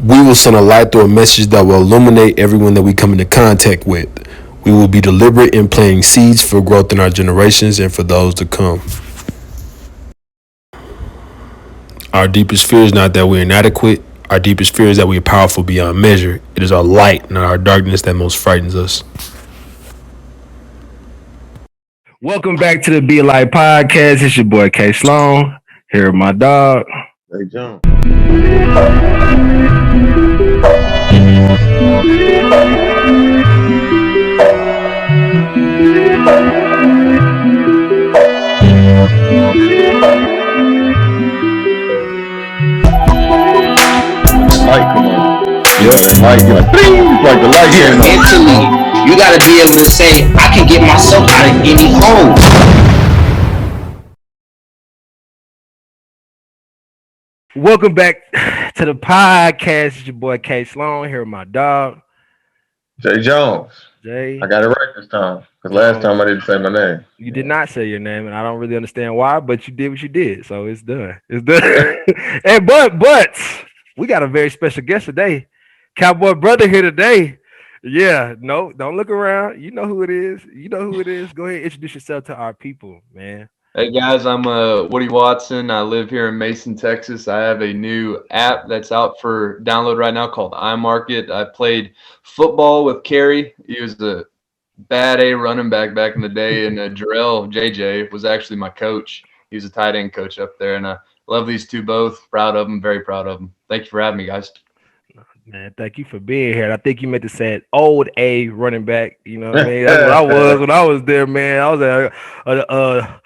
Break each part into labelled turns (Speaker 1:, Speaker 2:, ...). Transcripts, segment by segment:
Speaker 1: We will send a light through a message that will illuminate everyone that we come into contact with. We will be deliberate in planting seeds for growth in our generations and for those to come. Our deepest fear is not that we're inadequate. Our deepest fear is that we are powerful beyond measure. It is our light, not our darkness, that most frightens us. Welcome back to the Be Light Podcast. It's your boy K Sloan. Here with my dog.
Speaker 2: Hey, John. Light, come on. Yeah, that light, like, like the light.
Speaker 3: Yeah, mentally, you gotta be able to say, I can get myself out of any hole.
Speaker 1: Welcome back to the podcast. It's your boy K Sloan. Here with my dog.
Speaker 2: J.Jones.
Speaker 1: Jay.
Speaker 2: I got it right this time. Because last time I didn't say my name.
Speaker 1: You did not say your name, and I don't really understand why, but you did what you did. So it's done. It's done. And but we got a very special guest today. Cowboy brother here today. Yeah, no, don't look around. You know who it is. You know who it is. Go ahead, introduce yourself to our people, man.
Speaker 4: Hey guys, I'm Woody Watson. I live here in Mason, Texas. I have a new app that's out for download right now called iMarket. I played football with Kerry. He was a bad A running back in the day, and Jarrell JJ was actually my coach. He was a tight end coach up there, and I love these two both. Proud of them, very proud of them. Thank you for having me, guys.
Speaker 1: Man, thank you for being here. I think you meant to say old A running back. You know what I mean? That's what I was when I was there, man. I was a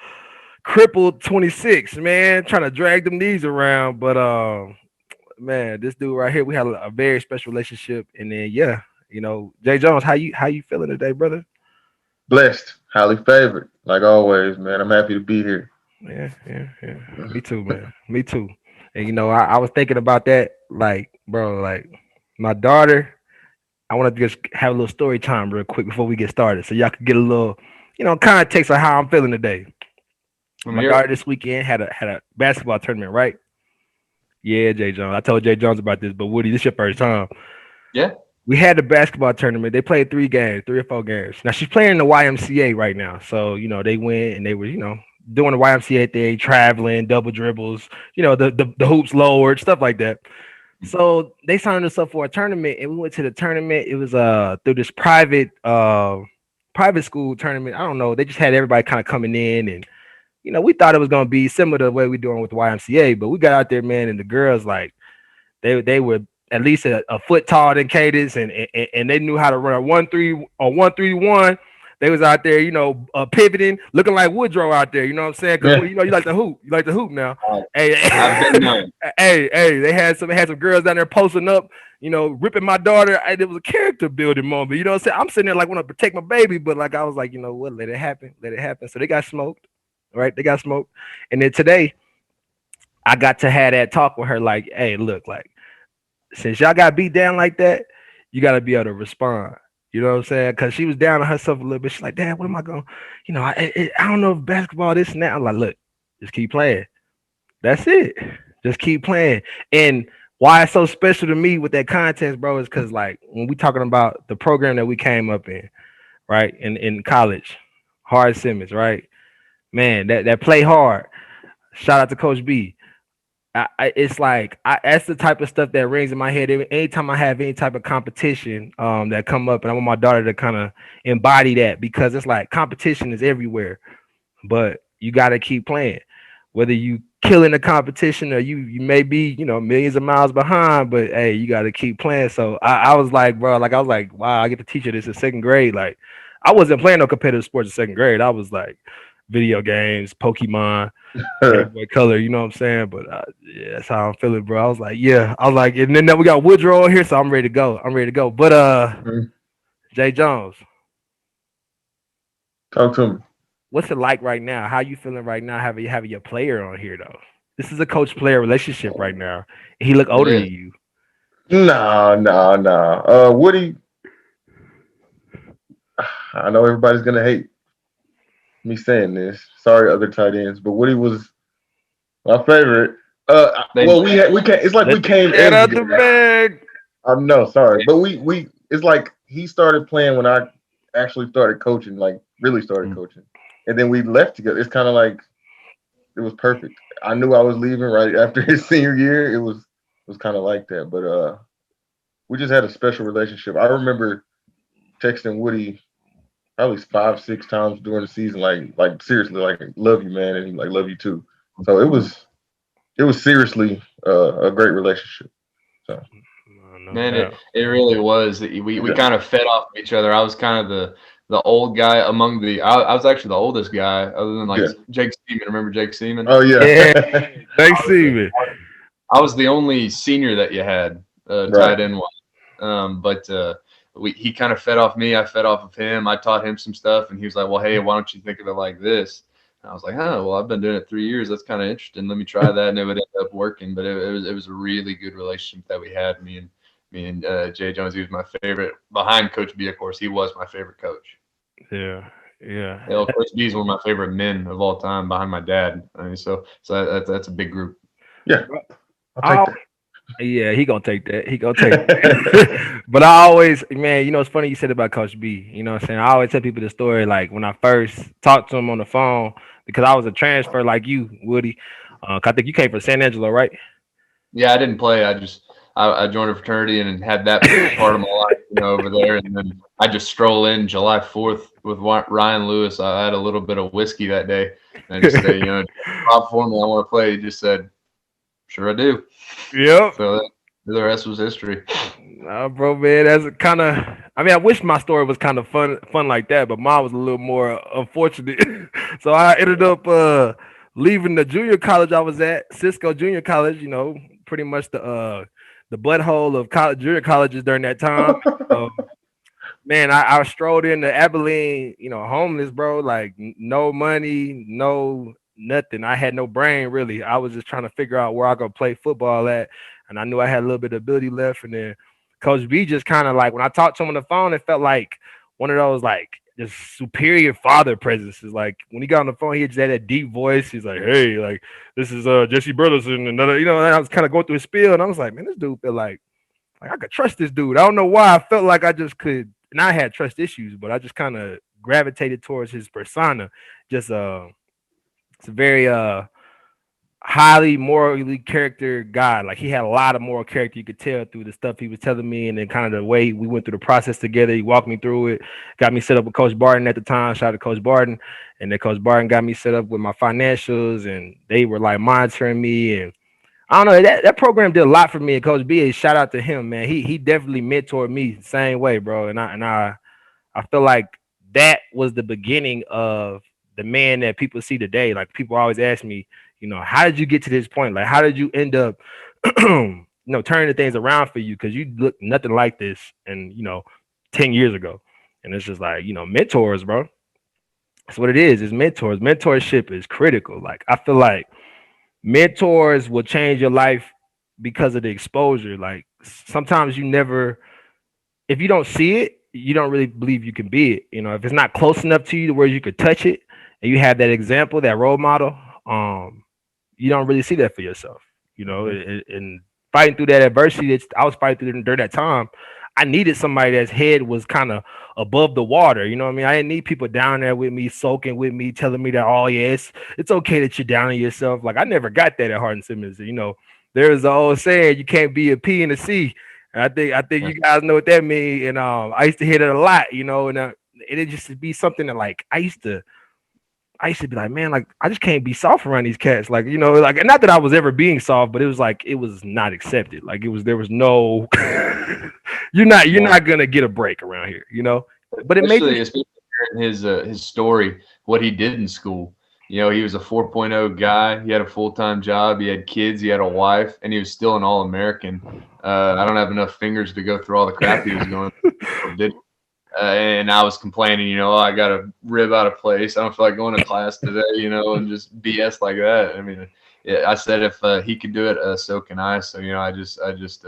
Speaker 1: crippled 26, man, trying to drag them knees around. But man, this dude right here, we had a very special relationship. And then J.Jones, how you feeling today, brother?
Speaker 2: Blessed, highly favored, like always, man. I'm happy to be here.
Speaker 1: Yeah. Me too, man. Me too. And I was thinking about that, like, bro, like my daughter. I want to just have a little story time real quick before we get started, so y'all can get a little, context of how I'm feeling today. My daughter this weekend had a basketball tournament, right? Yeah, Jay Jones. I told Jay Jones about this, but Woody, this your first time.
Speaker 4: Yeah.
Speaker 1: We had the basketball tournament. They played 3 or 4 games. Now she's playing in the YMCA right now. So, they went and they were, doing the YMCA thing, traveling, double dribbles, the hoops lowered, stuff like that. So they signed us up for a tournament, and we went to the tournament. It was through this private school tournament. I don't know. They just had everybody kind of coming in, and we thought it was gonna be similar to the way we're doing with the YMCA, but we got out there, man, and the girls, like, they were at least a foot taller than Cadence, and they knew how to run a 1-3 or 1-3-1. They was out there, pivoting, looking like Woodrow out there. You know what I'm saying? Because you like the hoop. You like the hoop now. Hey, they had some girls down there posting up, ripping my daughter. It was a character building moment. You know what I'm saying? I'm sitting there like want to protect my baby, but like I was like, you know what? Let it happen. So they got smoked. Right? They got smoked. And then today, I got to have that talk with her. Like, hey, look, like, since y'all got beat down like that, you got to be able to respond. You know what I'm saying? Because she was down on herself a little bit. She's like, Dad, what am I going? I don't know if basketball this and that. I'm like, look, just keep playing. That's it. Just keep playing. And why it's so special to me with that contest, bro, is because, like, when we talking about the program that we came up in, right, in college, Hard Simmons, right? Man, that play hard. Shout out to Coach B. It's like that's the type of stuff that rings in my head anytime I have any type of competition that come up, and I want my daughter to kind of embody that, because it's like competition is everywhere, but you got to keep playing, whether you killing the competition or you may be millions of miles behind, but hey, you got to keep playing. So I was like, bro, like I was like, wow, I get to teach her this in 2nd grade. Like, I wasn't playing no competitive sports in 2nd grade. I was like video games, Pokemon, Color, you know what I'm saying? But yeah, that's how I'm feeling, bro. I was like, and then we got Woodrow here, so I'm ready to go. But Jay Jones,
Speaker 2: talk to me.
Speaker 1: What's it like right now? How you feeling right now? Having your player on here though. This is a coach-player relationship right now. He look older than you.
Speaker 2: No. Woody, I know everybody's gonna hate me saying this. Sorry, other tight ends, but Woody was my favorite. We can't. It's like we came in
Speaker 1: out the bag.
Speaker 2: I'm no sorry, but we it's like he started playing when I actually started coaching, like really started
Speaker 4: Mm.
Speaker 2: coaching, and then we left together. It's kind of like it was perfect. I knew I was leaving right after his senior year. It was kind of like that, but we just had a special relationship. I remember texting Woody probably 5, 6 times during the season, like seriously, like love you, man, and he like love you too. So it was seriously a great relationship. So
Speaker 1: No
Speaker 4: Man,
Speaker 1: doubt.
Speaker 4: it really was. We
Speaker 2: yeah,
Speaker 4: kind of fed off of each other. I was kind of the old guy among I was actually the oldest guy, other than like
Speaker 2: yeah.
Speaker 4: Jake Seaman. Remember Jake Seaman?
Speaker 2: Oh yeah,
Speaker 1: Yeah, they see me.
Speaker 4: I was the only senior that you had
Speaker 2: right.
Speaker 4: tied in with. But he kind of fed off me. I fed off of him. I taught him some stuff, and he was like, "Well, hey, why don't you think of it like this?" And I was like, "Oh, well, I've been doing it 3 years. That's kind of interesting. Let me try that." And it would end up working. But it was a really good relationship that we had. Me and Jay Jones. He was my favorite behind Coach B. Of course, he was my favorite coach.
Speaker 1: Yeah, yeah.
Speaker 4: Hell, Coach B is one of my favorite men of all time, behind my dad. I mean, so that's a big group.
Speaker 2: Yeah, I'll take
Speaker 1: I,
Speaker 2: that.
Speaker 1: yeah, he gonna take that. He gonna take that. But I always, man, it's funny you said about Coach B. You know what I'm saying? I always tell people the story like when I first talked to him on the phone because I was a transfer like you, Woody. 'Cause I think you came from San Angelo, right?
Speaker 4: Yeah, I didn't play. I joined a fraternity and had that part of my life, over there. And then I just stroll in July 4th with Ryan Lewis. I had a little bit of whiskey that day, and I just say, Bob for me, I want to play. He just said, "Sure, I do."
Speaker 1: Yep.
Speaker 4: So the rest was history.
Speaker 1: Nah, bro, man, that's kind of. I mean, I wish my story was kind of fun like that, but mine was a little more unfortunate. So I ended up leaving the junior college I was at, Cisco Junior College. Pretty much the butthole of college, junior colleges during that time. So, man, I strolled into Abilene, homeless, bro, like no money, no nothing. I had no brain really. I was just trying to figure out where I could play football at, and I knew I had a little bit of ability left. And then Coach B just kind of like when I talked to him on the phone, it felt like one of those like just superior father presences. Like when he got on the phone, he just had that deep voice. He's like, "Hey, like this is Jesse Burleson," and another, and I was kind of going through his spiel, and I was like, "Man, this dude feel like I could trust this dude." I don't know why I felt like I just could, and I had trust issues, but I just kind of gravitated towards his persona. Just it's a very highly morally character guy. Like he had a lot of moral character. You could tell through the stuff he was telling me, and then kind of the way we went through the process together. He walked me through it, got me set up with Coach Barton at the time. Shout out to Coach Barton, and then Coach Barton got me set up with my financials, and they were like monitoring me and I don't know. That program did a lot for me. And Coach B, shout out to him, man. He definitely mentored me the same way, bro. And I feel like that was the beginning of the man that people see today. Like people always ask me, how did you get to this point? Like, how did you end up, turning the things around for you? Because you look nothing like this, and 10 years ago. And it's just like mentors, bro. That's what it is. It's mentors. Mentorship is critical. Like I feel like mentors will change your life because of the exposure. Like sometimes you never, if you don't see it, you don't really believe you can be it. If it's not close enough to you to where you could touch it, and you have that example, that role model, you don't really see that for yourself.
Speaker 2: Mhm.
Speaker 1: And fighting through that adversity that I was fighting through during that time, I needed somebody that's head was kind of above the water. You know what I mean? I didn't need people down there with me, soaking with me, telling me that, oh yeah, it's okay that you're down on yourself. Like I never got that at Hardin Simmons. There's the old saying, you can't be a P in the C. And I think you guys know what that means. And I used to hear that a lot, and it just be something that like I used to be like, man, like I just can't be soft around these cats. Like, like not that I was ever being soft, but it was like it was not accepted. Like there was no you're
Speaker 4: Yeah.
Speaker 1: not gonna get a break around here. But it made you
Speaker 4: Especially hearing his story, what he did in school. He was a 4.0 guy. He had a full-time job. He had kids. He had a wife, and he was still an All-American. I don't have enough fingers to go through all the crap he was going through. Did and I was complaining, oh, I got a rib out of place. I don't feel like going to class today, and just BS like that. I mean, yeah, I said if he could do it, so can I. So I just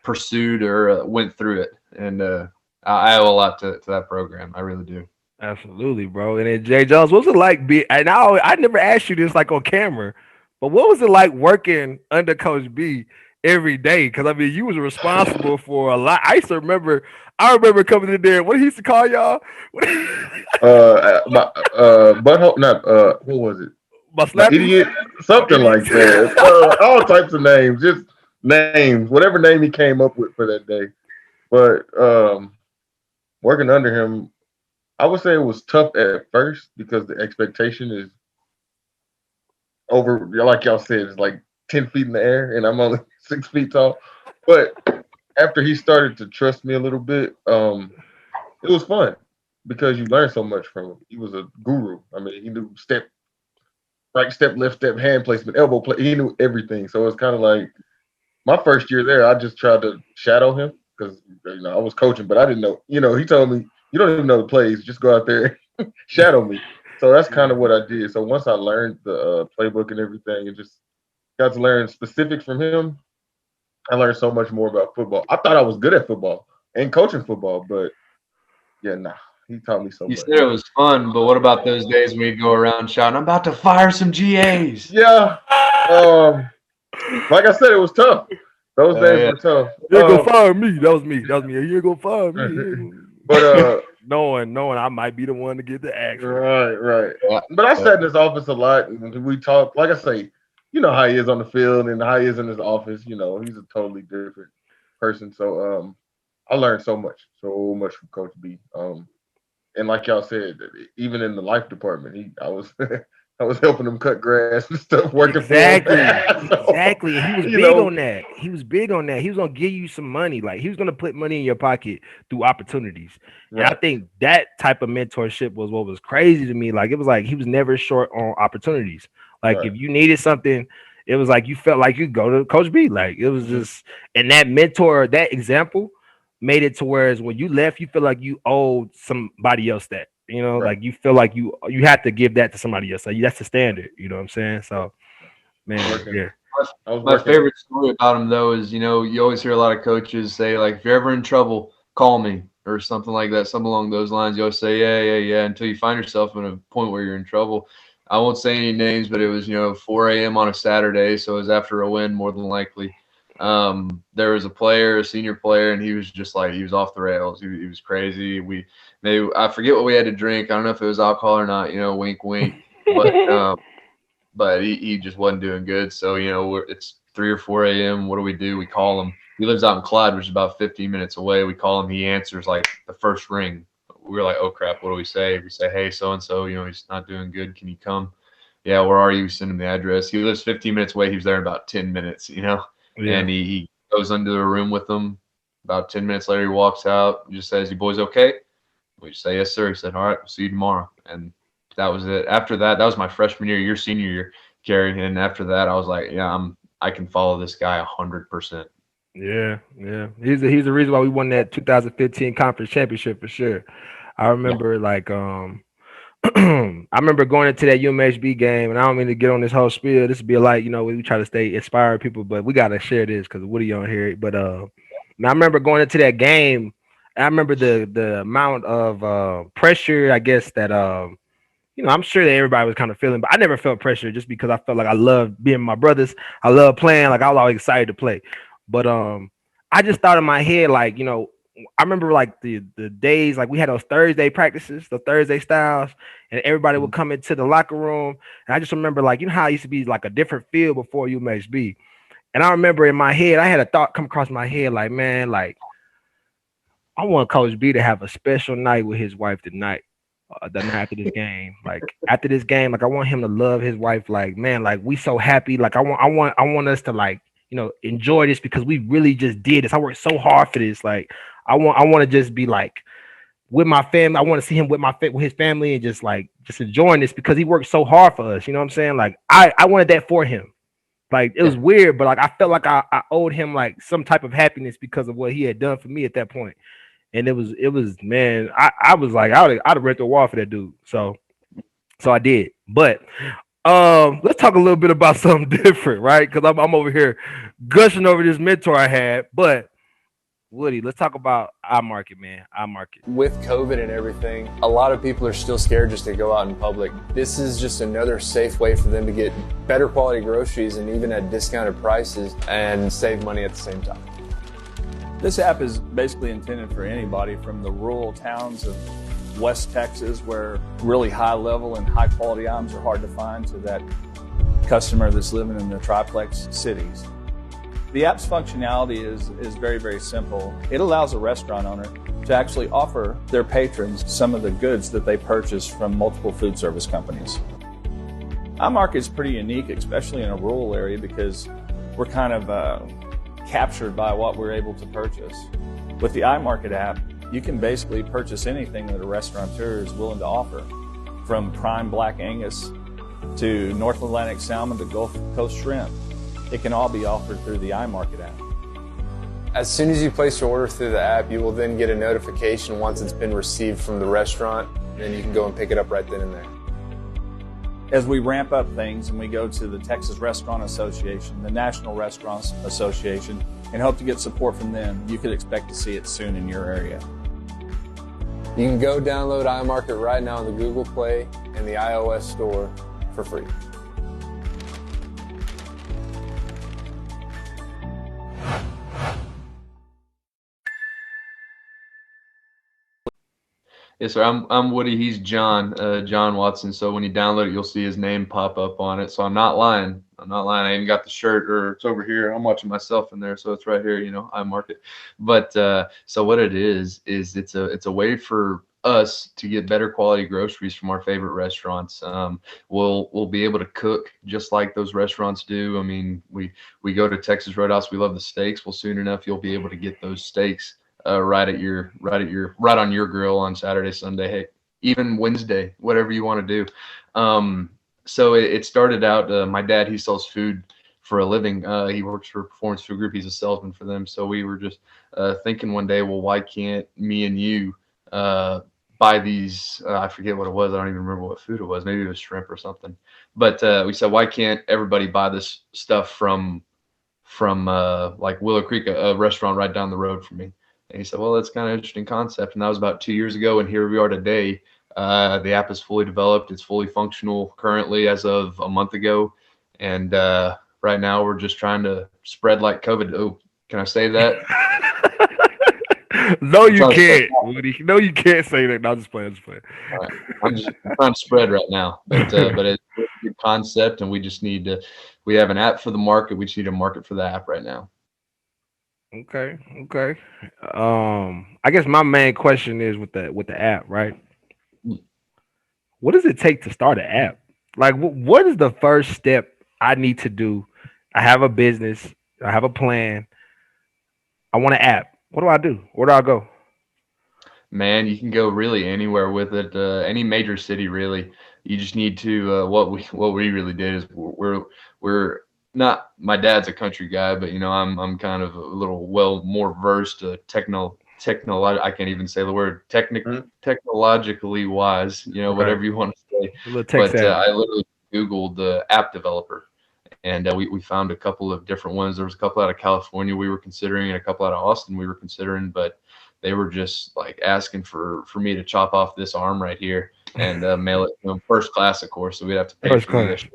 Speaker 4: pursued or went through it, and I owe a lot to that program. I really do.
Speaker 1: absolutely, bro. And then Jay Jones, what was it like? And I never asked you this like on camera, but what was it like working under Coach B? every day. Because I mean, you was responsible for a lot. I remember coming in there. What he used to call y'all?
Speaker 2: My butthole, not what was it?
Speaker 1: My
Speaker 2: My
Speaker 1: slappies,
Speaker 2: idiot,
Speaker 1: my
Speaker 2: something
Speaker 1: idiots.
Speaker 2: like that. All types of names, just names, whatever name he came up with for that day. But working under him, I would say it was tough at first because the expectation is over. Like y'all said, it's like 10 feet in the air, and I'm only 6 feet tall. But after he started to trust me a little bit, it was fun because you learn so much from him. He was a guru. I mean, he knew step right step, left step, hand placement, elbow play. He knew everything. So it's kind of like my first year there. I just tried to shadow him because I was coaching, but I didn't know. He told me you don't even know the plays. Just go out there, and shadow me. So that's kind of what I did. So once I learned the playbook and everything, and just got to learn specifics from him, I learned so much more about football. I thought I was good at football and coaching football, but yeah, nah, he taught me so
Speaker 4: You
Speaker 2: much.
Speaker 4: said it was fun, but what about those days when you'd go around shouting, "I'm about to fire some GAs"?
Speaker 2: Yeah, um, like I said, it was tough. Those days
Speaker 4: Yeah.
Speaker 2: were tough.
Speaker 1: You ain't gonna fire me. That was me. That was me. You ain't gonna fire me. You ain't
Speaker 2: But
Speaker 1: knowing I might be the one to get the axe for it.
Speaker 2: right, right.
Speaker 4: Yeah.
Speaker 2: But I
Speaker 4: Yeah.
Speaker 2: sat in his office a lot, and we talked. Like I say, you know how he is on the field and how he is in his office. He's a totally different person. So I learned so much from Coach B. And like y'all said, even in the life department, I was I was helping him cut grass and stuff, working for him.
Speaker 1: Exactly.
Speaker 2: So
Speaker 1: Exactly. And he was
Speaker 2: you
Speaker 1: big
Speaker 2: know,
Speaker 1: on that. He was big on that. He was gonna give you some money. Like he was gonna put money in your pocket through opportunities. And I
Speaker 2: right,
Speaker 1: think that type of mentorship was what was crazy to me. Like it was like he was never short on opportunities. Like
Speaker 2: right,
Speaker 1: if you needed something, it was like you felt like you go to Coach B. Like it was
Speaker 2: hmm
Speaker 1: just and that mentor, that example made it to whereas when you left, you feel like you owed somebody else that.
Speaker 2: right.
Speaker 1: Like you feel like you have to give that to somebody else. Like that's the standard. You know what I'm saying? So man,
Speaker 2: Working.
Speaker 1: yeah.
Speaker 2: I was
Speaker 4: My
Speaker 2: working.
Speaker 4: favorite story about him though is, you always hear a lot of coaches say like, if you're ever in trouble, call me or something like that, something along those lines. You always say, yeah, yeah, yeah, until you find yourself in a point where you're in trouble. I won't say any names, but it was, 4 a.m. on a Saturday, so it was after a win more than likely. There was a player, a senior player, and he was just like, he was off the rails. He was crazy. I forget what we had to drink. I don't know if it was alcohol or not, wink, wink. But he just wasn't doing good. So, it's 3 or 4 a.m. What do? We call him. He lives out in Clyde, which is about 15 minutes away. We call him. He answers like the first ring. We were like, oh, crap. What do we say? We say, hey, so-and-so, he's not doing good. Can you come? Yeah, where are you? We send him the address. He lives 15 minutes away. He was there in about 10 minutes,
Speaker 1: Yeah.
Speaker 4: and he goes into the room with them. About 10 minutes later, he walks out and just says, you boys okay? We say, yes, sir. He said, all right, we'll see you tomorrow. And that was it. After that, that was my freshman year, your senior year, Gary. And after that, I was like, yeah, I can follow this guy 100%.
Speaker 1: Yeah, yeah. He's the reason why we won that 2015 conference championship for sure. I
Speaker 2: Yeah,
Speaker 1: remember like I remember going into that UMHB game, and I don't mean to get on this whole spiel. This would be like, we try to stay inspiring people, but we gotta share this because Woody on here. But I remember going into that game. I remember the amount of pressure, I guess that I'm sure that everybody was kind of feeling, but I never felt pressure just because I felt like I loved being with my brothers. I love playing. Like I was always excited to play. But I just thought in my head, like, I remember like the days like we had those Thursday practices, the Thursday styles, and everybody would
Speaker 2: mhm,
Speaker 1: come into the locker room. And I just remember like how it used to be like a different feel before UMHB. And I remember in my head, I had a thought come across my head, like, man, like I want Coach B to have a special night with his wife tonight. The night after this game, like after this game, like I want him to love his wife. Like man, like we so happy. Like I want us to like enjoy this because we really just did this. I worked so hard for this. Like I want to just be like with my family. I want to see him with his family and just enjoying this because he worked so hard for us. You know what I'm saying? Like I wanted that for him. Like it
Speaker 2: yeah,
Speaker 1: was weird, but like I felt like I owed him like some type of happiness because of what he had done for me at that point. And it was man, I was like I'd have rent the wall for that dude. So I did. But let's talk a little bit about something different, right? Because I'm over here gushing over this mentor I had. But Woody, let's talk about iMarket, man. iMarket.
Speaker 5: With COVID and everything, a lot of people are still scared just to go out in public. This is just another safe way for them to get better quality groceries and even at discounted prices and save money at the same time.
Speaker 6: This app is basically intended for anybody from the rural towns of West Texas where really high level and high quality items are hard to find to that customer that's living in the triplex cities. The app's functionality is very, very simple. It allows a restaurant owner to actually offer their patrons some of the goods that they purchase from multiple food service companies. iMarket is pretty unique, especially in a rural area, because we're kind of captured by what we're able to purchase. With the iMarket app, you can basically purchase anything that a restaurateur is willing to offer, from prime black Angus to North Atlantic salmon to Gulf Coast shrimp. It can all be offered through the iMarket app.
Speaker 5: As soon as you place your order through the app, you will then get a notification once it's been received from the restaurant, and then you can go and pick it up right then and there.
Speaker 6: As we ramp up things and we go to the Texas Restaurant Association, the National Restaurants Association, and hope to get support from them, you could expect to see it soon in your area.
Speaker 5: You can go download iMarket right now on the Google Play and the iOS store for free.
Speaker 4: Yes, sir. I'm Woody. He's John, John Watson. So when you download it, you'll see his name pop up on it. So I'm not lying. I'm not lying. I even got the shirt, or it's over here. I'm watching myself in there, so it's right here. iMarket. But so what it is it's a way for us to get better quality groceries from our favorite restaurants. We'll be able to cook just like those restaurants do. I mean, we go to Texas Roadhouse. We love the steaks. Well, soon enough, you'll be able to get those steaks right on your grill on Saturday, Sunday, hey, even Wednesday, whatever you want to do. So it started out. My dad, he sells food for a living. He works for a Performance Food Group. He's a salesman for them. So we were just thinking one day, well, why can't me and you buy these? I forget what it was. I don't even remember what food it was. Maybe it was shrimp or something. But we said, why can't everybody buy this stuff from like Willow Creek, a restaurant right down the road from me? And he said, well, that's kind of an interesting concept. And that was about 2 years ago. And here we are today. The app is fully developed. It's fully functional currently as of a month ago. And right now we're just trying to spread like COVID. Oh, can I say that?
Speaker 1: No, you can't, Woody. No, you can't say that. No, I'm just playing.
Speaker 4: All right. I'm trying to spread right now. But it's a good concept. And we just we have an app for the market. We just need a market for the app right now.
Speaker 1: Okay. I guess my main question is with the app, right? What does it take to start an app? Like, what is the first step I need to do? I have a business. I have a plan. I want an app. What do I do? Where do I go?
Speaker 4: Man, you can go really anywhere with it. Any major city, really. You just need to. What we really did is we're not. My dad's a country guy, but I'm kind of a little more versed I can't even say the word technologically wise.
Speaker 1: Okay.
Speaker 4: Whatever you want to say.
Speaker 1: A little tech
Speaker 4: But
Speaker 1: savvy.
Speaker 4: I literally Googled the app developer, and we found a couple of different ones. There was a couple out of California we were considering, and a couple out of Austin we were considering, but they were just like asking for me to chop off this arm right here and mail it to them first class, of course. So we'd have to pay
Speaker 1: First
Speaker 4: for
Speaker 1: class.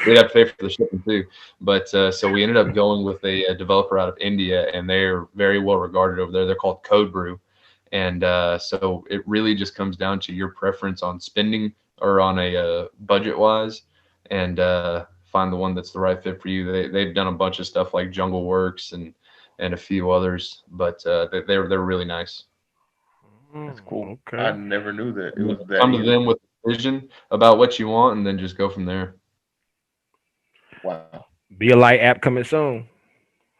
Speaker 4: we'd have to pay for the shipping too. But so we ended up going with a developer out of India, and they're very well regarded over there. They're called Code Brew. And so it really just comes down to your preference on spending or on a budget wise, and find the one that's the right fit for you. They've done a bunch of stuff like Jungle Works and a few others, but they're really nice.
Speaker 2: That's cool.
Speaker 1: Okay.
Speaker 2: I never knew that it was that
Speaker 4: Come to
Speaker 2: easy.
Speaker 4: them with a vision about what you want, and then just go from there.
Speaker 2: Wow.
Speaker 1: Be a Light app coming soon.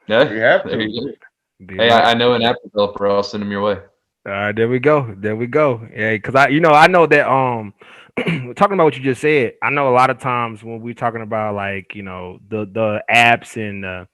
Speaker 2: You
Speaker 4: Yeah,
Speaker 2: have
Speaker 4: there
Speaker 2: to.
Speaker 4: you go.
Speaker 1: Be a
Speaker 4: Hey,
Speaker 1: Light.
Speaker 4: I know an app developer. I'll send them your way.
Speaker 1: There we go. Yeah, because I know that talking about what you just said, I know a lot of times when we're talking about like the apps and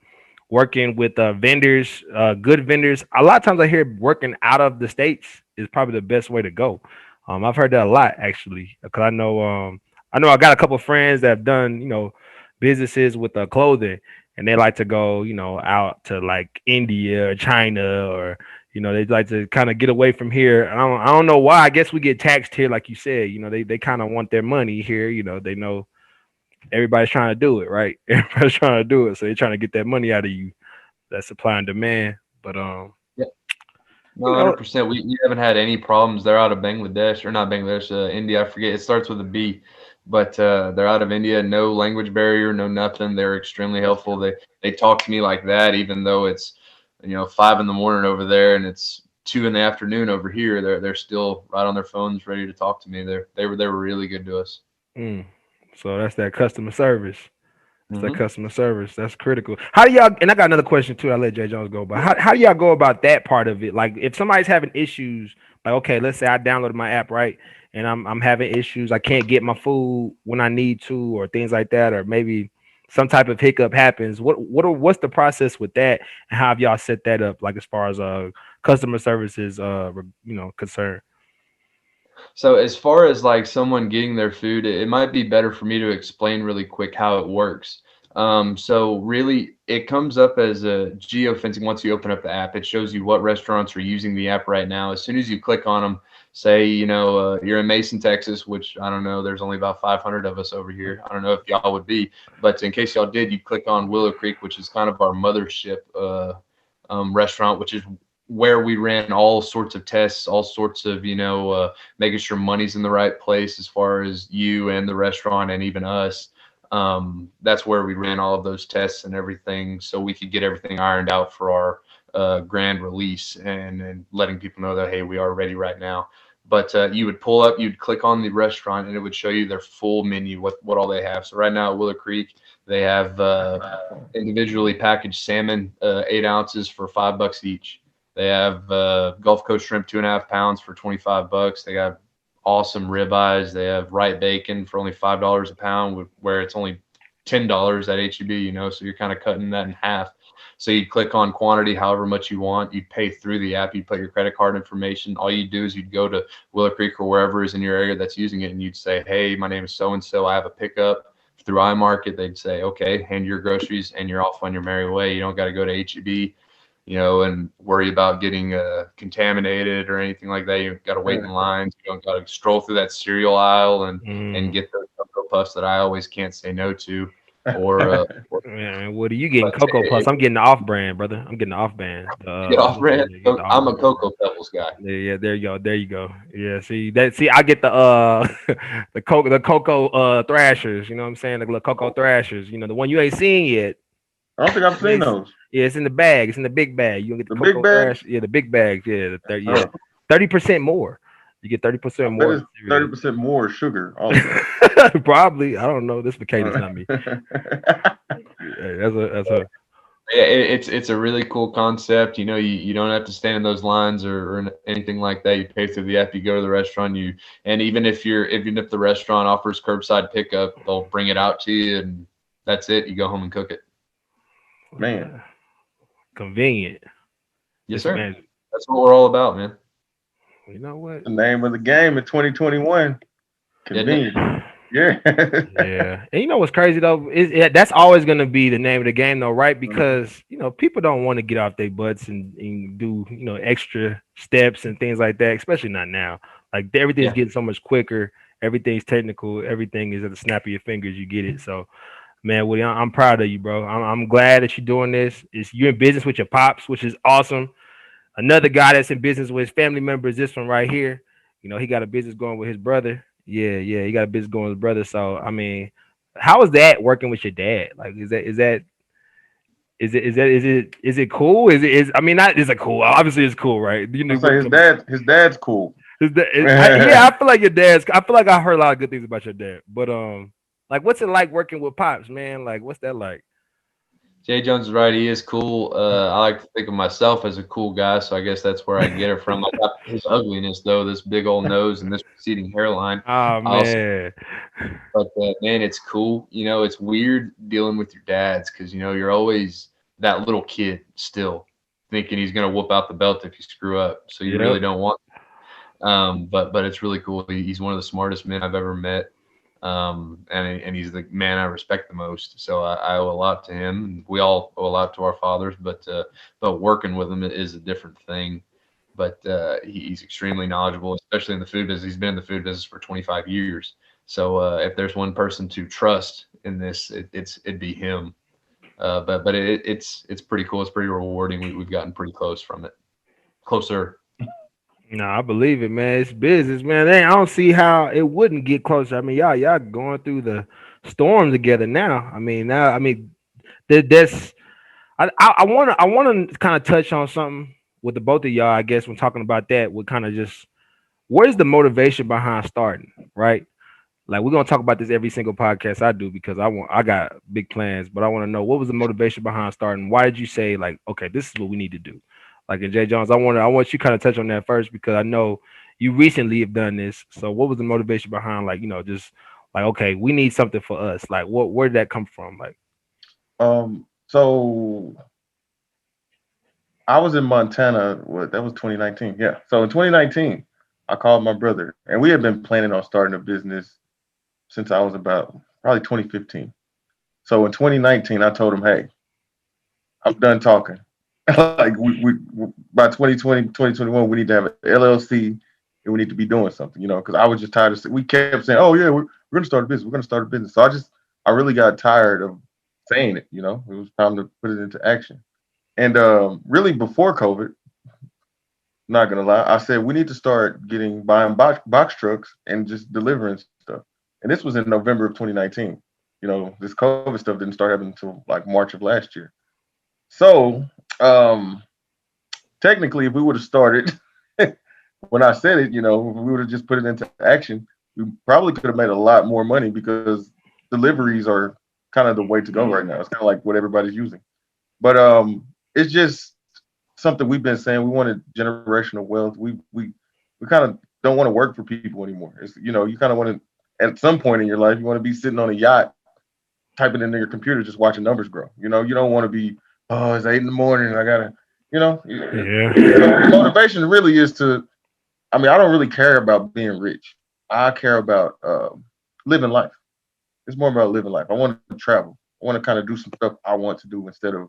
Speaker 1: working with vendors, good vendors. A lot of times I hear working out of the states is probably the best way to go. I've heard that a lot actually, because I know I got a couple of friends that have done businesses with clothing, and they like to go, out to like India or China, or they like to kind of get away from here. I don't know why. I guess we get taxed here, like you said. They kind of want their money here. They know everybody's trying to do it, right? Everybody's trying to do it, so they're trying to get that money out of you. That supply and demand. But
Speaker 4: Yeah. No,
Speaker 1: you know,
Speaker 4: 100%. We haven't had any problems. They're out of Bangladesh, or not Bangladesh, India. I forget. It starts with a B, but they're out of India. No language barrier, no nothing. They're extremely helpful. They talk to me like that, even though it's 5 in the morning over there and it's 2 in the afternoon over here. They're still right on their phones, ready to talk to me. They were really good to us.
Speaker 1: mm, so that's that customer service. It's that
Speaker 4: Hmm.
Speaker 1: customer service. That's critical. How do y'all? And I got another question too. I'll let J. Jones go. But how do y'all go about that part of it? Like, if somebody's having issues, like, okay, let's say I downloaded my app, right, and I'm having issues. I can't get my food when I need to, or things like that, or maybe some type of hiccup happens. What's the process with that, and how have y'all set that up? Like, as far as customer services concerned.
Speaker 4: So as far as like someone getting their food, it might be better for me to explain really quick how it works. So really, it comes up as a geofencing. Once you open up the app, it shows you what restaurants are using the app right now. As soon as you click on them, say you're in Mason, Texas, which I don't know. There's only about 500 of us over here. I don't know if y'all would be, but in case y'all did, you click on Willow Creek, which is kind of our mothership restaurant, which is where we ran all sorts of tests, all sorts of making sure money's in the right place as far as you and the restaurant and even us. That's where we ran all of those tests and everything, so we could get everything ironed out for our grand release, and letting people know that, hey, we are ready right now. But you would pull up, you'd click on the restaurant, and it would show you their full menu, what all they have. So right now at Willow Creek, they have individually packaged salmon, 8 ounces for $5 each. They have Gulf Coast shrimp, 2.5 pounds for $25. They got awesome ribeyes. They have right bacon for only $5 a pound, where it's only $10 at HEB. So you're kind of cutting that in half. So you click on quantity, however much you want. You pay through the app. You put your credit card information. All you do is you'd go to Willow Creek or wherever is in your area that's using it, and you'd say, "Hey, my name is so and so. I have a pickup through iMarket." They'd say, "Okay, hand your groceries, and you're off on your merry way. You don't got to go to HEB." And worry about getting contaminated or anything like that. You got to wait in lines. You don't got to stroll through that cereal aisle and get those Cocoa Puffs that I always can't say no to.
Speaker 1: Man, what are you getting? Cocoa Puffs. I'm getting the off brand, brother. I'm getting the off brand.
Speaker 4: Get off brand.
Speaker 1: Get the
Speaker 4: I'm
Speaker 1: off
Speaker 4: a Cocoa Pebbles guy.
Speaker 1: Yeah, there you go. There you go. Yeah, see that. See, I get the the cocoa thrashers. You know what I'm saying? The little cocoa thrashers. The one you ain't seen yet.
Speaker 2: I don't think I've seen those.
Speaker 1: Yeah, it's in the bag. It's in the big bag. You can get the
Speaker 2: big
Speaker 1: cocoa
Speaker 2: bag?
Speaker 1: thrash. Yeah, the big bags. Yeah, 30% more. You get 30%
Speaker 2: That
Speaker 1: more.
Speaker 2: is 30% more sugar. Also.
Speaker 1: Probably. I don't know. This for Cadence, not me. That's a.
Speaker 4: Yeah, it's a really cool concept. You don't have to stand in those lines or anything like that. You pay through the app. You go to the restaurant. And even if the restaurant offers curbside pickup, they'll bring it out to you, and that's it. You go home and cook it.
Speaker 2: Man,
Speaker 1: convenient.
Speaker 4: Yes, sir. Man. That's what we're all about, man.
Speaker 1: You know what?
Speaker 2: The name of the game in 2021. Convenient. Yeah.
Speaker 1: Yeah. And you know what's crazy though? That's always gonna be the name of the game though, right? Because people don't want to get off their butts and do extra steps and things like that, especially not now. Like everything's getting so much quicker, everything's technical, everything is at the snap of your fingers, you get it. So man, Woody, I'm proud of you, bro. I'm glad that you're doing this. You're in business with your pops, which is awesome. Another guy that's in business with his family member is this one right here. He got a business going with his brother. Yeah, he got a business going with his brother. So I mean, how is that working with your dad? Like, is it cool? I mean, not is it cool? Obviously, it's cool, right?
Speaker 2: His dad's cool.
Speaker 1: I feel like your dad's. I feel like I heard a lot of good things about your dad. But like, what's it like working with pops, man? Like, what's that like?
Speaker 4: J.Jones is right. He is cool. I like to think of myself as a cool guy, so I guess that's where I get it from. I got his ugliness, though, this big old nose and this receding hairline.
Speaker 1: Oh, man.
Speaker 4: But, man, it's cool. It's weird dealing with your dads because, you're always that little kid still thinking he's going to whoop out the belt if you screw up. So you really don't want but it's really cool. He's one of the smartest men I've ever met. And he's the man I respect the most. So I owe a lot to him. We all owe a lot to our fathers, but working with him is a different thing. But he's extremely knowledgeable, especially in the food business. He's been in the food business for 25 years. So if there's one person to trust in this, it'd be him. But it's pretty cool. It's pretty rewarding. We've gotten pretty close from it, closer.
Speaker 1: No, I believe it, man. It's business, man. I don't see how it wouldn't get closer. I mean, y'all going through the storm together now. That's I want to kind of touch on something with the both of y'all. I guess when talking about that, would kind of just where's the motivation behind starting, right? Like we're gonna talk about this every single podcast I do because I got big plans, but I want to know what was the motivation behind starting. Why did you say like, okay, this is what we need to do? Like in J Jones, I want you kind of touch on that first because I know you recently have done this. So what was the motivation behind like just like okay, we need something for us. Like where did that come from? Like
Speaker 2: So I was in Montana. That was 2019. Yeah. So in 2019, I called my brother, and we had been planning on starting a business since I was about probably 2015. So in 2019, I told him, "Hey, I'm done talking. Like by 2020, 2021, we need to have an LLC, and we need to be doing something, because I was just tired of. We kept saying, "Oh yeah, we're gonna start a business. We're gonna start a business." So I really got tired of saying it. It was time to put it into action. And really, before COVID, not gonna lie, I said we need to start buying box trucks and just delivering stuff. And this was in November of 2019. This COVID stuff didn't start happening until like March of last year. So um, technically, if we would have started when I said it, if we would have just put it into action, we probably could have made a lot more money because deliveries are kind of the way to go right now. It's kind of like what everybody's using. But it's just something we've been saying. We wanted generational wealth. We kind of don't want to work for people anymore. It's you kind of want to at some point in your life you want to be sitting on a yacht typing into your computer just watching numbers grow. You don't want to be it's 8 in the morning and I gotta
Speaker 1: yeah,
Speaker 2: the motivation really is to. I mean, I don't really care about being rich. I care about living life. It's more about living life. I want to travel. I want to kind of do some stuff I want to do instead of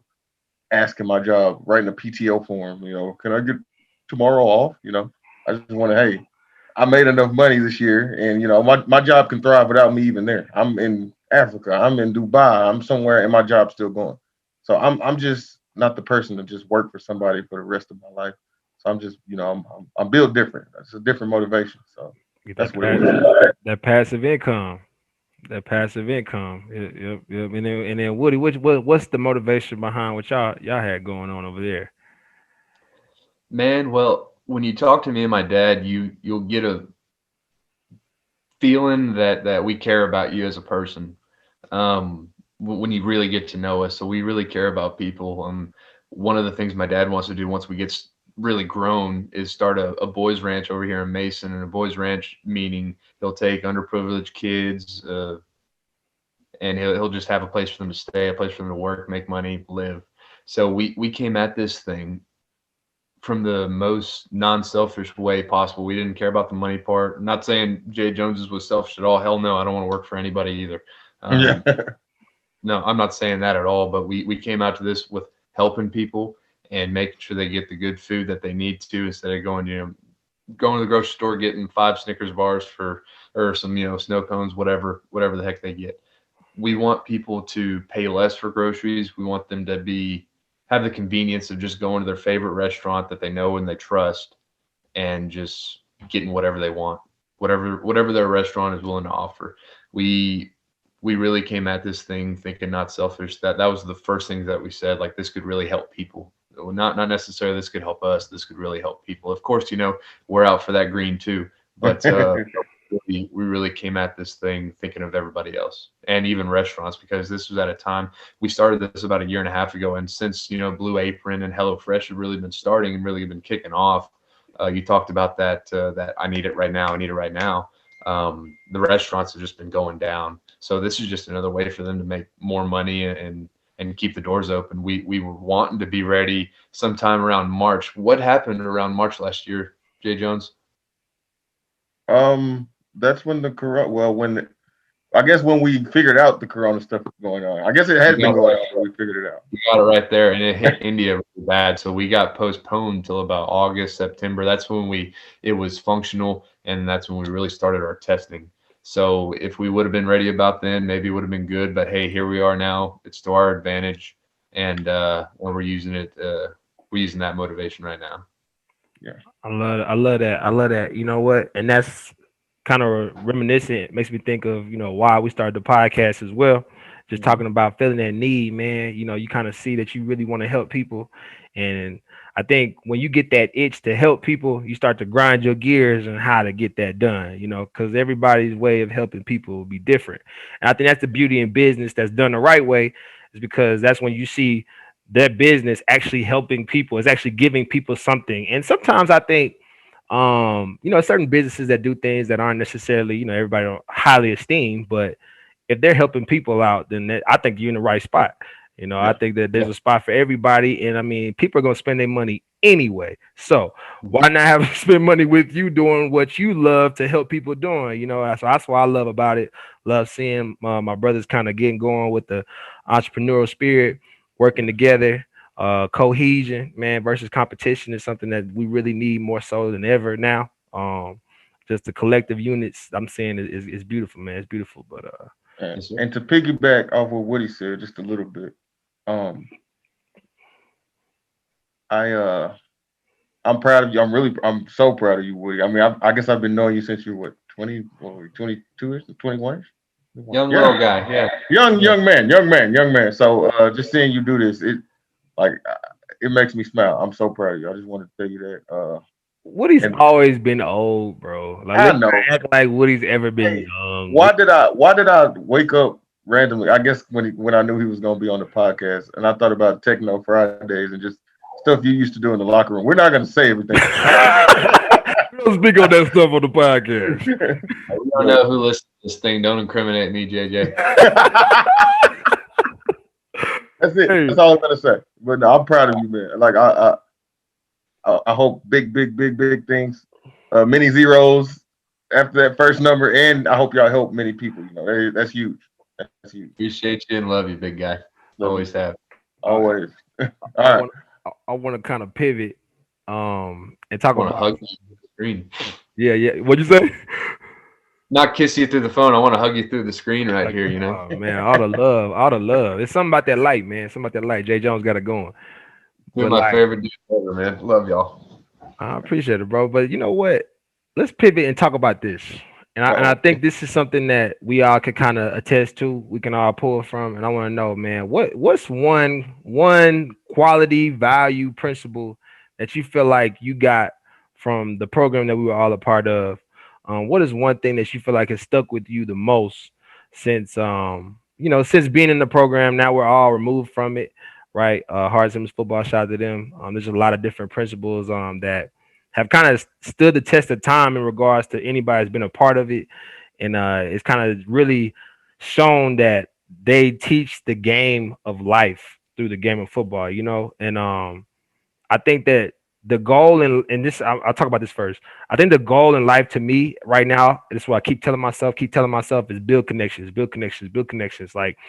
Speaker 2: asking my job, writing a PTO form. Can I get tomorrow off? I just want to. Hey, I made enough money this year, and my job can thrive without me even there. I'm in Africa. I'm in Dubai. I'm somewhere, and my job's still going. So I'm just not the person to just work for somebody for the rest of my life. So I'm just I'm built different. It's a different motivation. So
Speaker 1: get
Speaker 2: that's what it was.
Speaker 1: that passive income. That passive income. Yep, yep, yep. And then Woody, what's the motivation behind what y'all had going on over there?
Speaker 4: Man, well, when you talk to me and my dad, you'll get a feeling that we care about you as a person. When you really get to know us, so we really care about people. One of the things my dad wants to do once we get really grown is start a boys ranch over here in Mason, and a boys ranch meaning he'll take underprivileged kids, and he'll just have a place for them to stay, a place for them to work, make money, live. So we came at this thing from the most non-selfish way possible. We didn't care about the money part. I'm not saying Jay Jones's was selfish at all. Hell no, I don't want to work for anybody either.
Speaker 2: Yeah.
Speaker 4: No, I'm not saying that at all. But we came out to this with helping people and making sure they get the good food that they need to, instead of going to the grocery store getting 5 Snickers bars or some snow cones, whatever the heck they get. We want people to pay less for groceries. We want them to have the convenience of just going to their favorite restaurant that they know and they trust, and just getting whatever they want, whatever their restaurant is willing to offer. We we really came at this thing thinking not selfish. That was the first thing that we said, like, this could really help people. Not necessarily this could help us. This could really help people. Of course, we're out for that green too, but we really came at this thing thinking of everybody else, and even restaurants, because this was at a time we started this about a year and a half ago, and since Blue Apron and HelloFresh have really been starting and really been kicking off. You talked about that I need it right now. I need it right now. The restaurants have just been going down, so this is just another way for them to make more money and keep the doors open. We were wanting to be ready sometime around March. What happened around March last year, Jay Jones?
Speaker 2: That's when the corrupt. Well, when I guess when we figured out the corona stuff was going on. I guess it had been going on, but we figured it out.
Speaker 4: You got it right there, and it hit India really bad. So we got postponed until about August, September. That's when it was functional, and that's when we really started our testing. So if we would have been ready about then, maybe it would have been good. But hey, here we are now. It's to our advantage, and we're using it. We're using that motivation right now.
Speaker 2: Yeah,
Speaker 1: I love that. I love that. You know what? And that's kind of reminiscent. It makes me think of, why we started the podcast as well. Just talking about feeling that need, man. You kind of see that you really want to help people. And I think when you get that itch to help people, you start to grind your gears on how to get that done, because everybody's way of helping people will be different. And I think that's the beauty in business that's done the right way, is because that's when you see that business actually helping people, is actually giving people something. And sometimes I think certain businesses that do things that aren't necessarily, everybody don't highly esteem, but if they're helping people out, then I think you're in the right spot. I
Speaker 2: yeah,
Speaker 1: think that there's a spot for everybody, and I mean, people are gonna spend their money anyway. So why not have them spend money with you doing what you love to help people doing? So that's what I love about it. Love seeing my brothers kind of getting going with the entrepreneurial spirit, working together. Cohesion, man, versus competition is something that we really need more so than ever now. Just the collective units I'm saying is beautiful, man. It's beautiful. But
Speaker 2: and,
Speaker 4: Yes, sir.
Speaker 2: and to piggyback off what Woody said just a little bit, um, I I'm proud of you. I'm so proud of you, Woody. I mean, I guess I've been knowing you since you were what 20, what were you, 22ish, 21ish?
Speaker 4: Young
Speaker 2: Yeah,
Speaker 4: little guy, yeah.
Speaker 2: young man. So just seeing you do this, like it makes me smile. I'm so proud of you. I just wanted to tell you that.
Speaker 1: Woody's
Speaker 2: And
Speaker 1: always been old, bro. Like
Speaker 2: I
Speaker 1: let's
Speaker 2: know.
Speaker 1: not act like Woody's ever been
Speaker 2: Hey,
Speaker 1: young.
Speaker 2: why did I wake up randomly? I guess when I knew he was gonna be on the podcast, and I thought about Techno Fridays and just stuff you used to do in the locker room. We're not gonna say everything,
Speaker 1: We don't speak on that stuff on the podcast.
Speaker 4: We don't
Speaker 2: but
Speaker 4: know who listens to this thing. Don't incriminate me, JJ.
Speaker 2: that's it.
Speaker 1: Hey,
Speaker 2: That's all I'm gonna say. But no, I'm proud of you, man. Like I hope big things, many zeros after that first number, and I hope y'all help many people. That's huge. That's huge.
Speaker 4: Appreciate you and love you, big guy.
Speaker 2: Love you.
Speaker 4: Always have.
Speaker 1: uh,
Speaker 2: Always. All
Speaker 1: I
Speaker 2: right.
Speaker 1: want I want to kind of pivot and talk
Speaker 4: I want to
Speaker 1: about
Speaker 4: hug you through the screen.
Speaker 1: yeah. What'd you say?
Speaker 4: Not kiss you through the phone. I want to hug you through the screen right
Speaker 1: Like,
Speaker 4: here,
Speaker 1: oh man, all the love, all the love. It's something about that light, man. Something about that light. J. Jones got it going.
Speaker 4: You're
Speaker 1: But
Speaker 4: my
Speaker 1: like,
Speaker 4: favorite dude ever, man. Love y'all.
Speaker 1: I appreciate it, bro. But you know what? Let's pivot and talk about this. And I
Speaker 2: Uh-oh.
Speaker 1: think this is something that we all can kind of attest to. We can all pull from. And I want to know, man, what's one quality value principle that you feel like you got from the program that we were all a part of? What is one thing that you feel like has stuck with you the most since since being in the program? Now we're all removed from it, right? Hard Simmons football, shout out to them. There's a lot of different principles that have kind of stood the test of time in regards to anybody that's been a part of it, and it's kind of really shown that they teach the game of life through the game of football, and I think that the goal in this, I'll talk about this first. I think the goal in life to me right now, this is what I keep telling myself is build connections, build connections, build connections. Like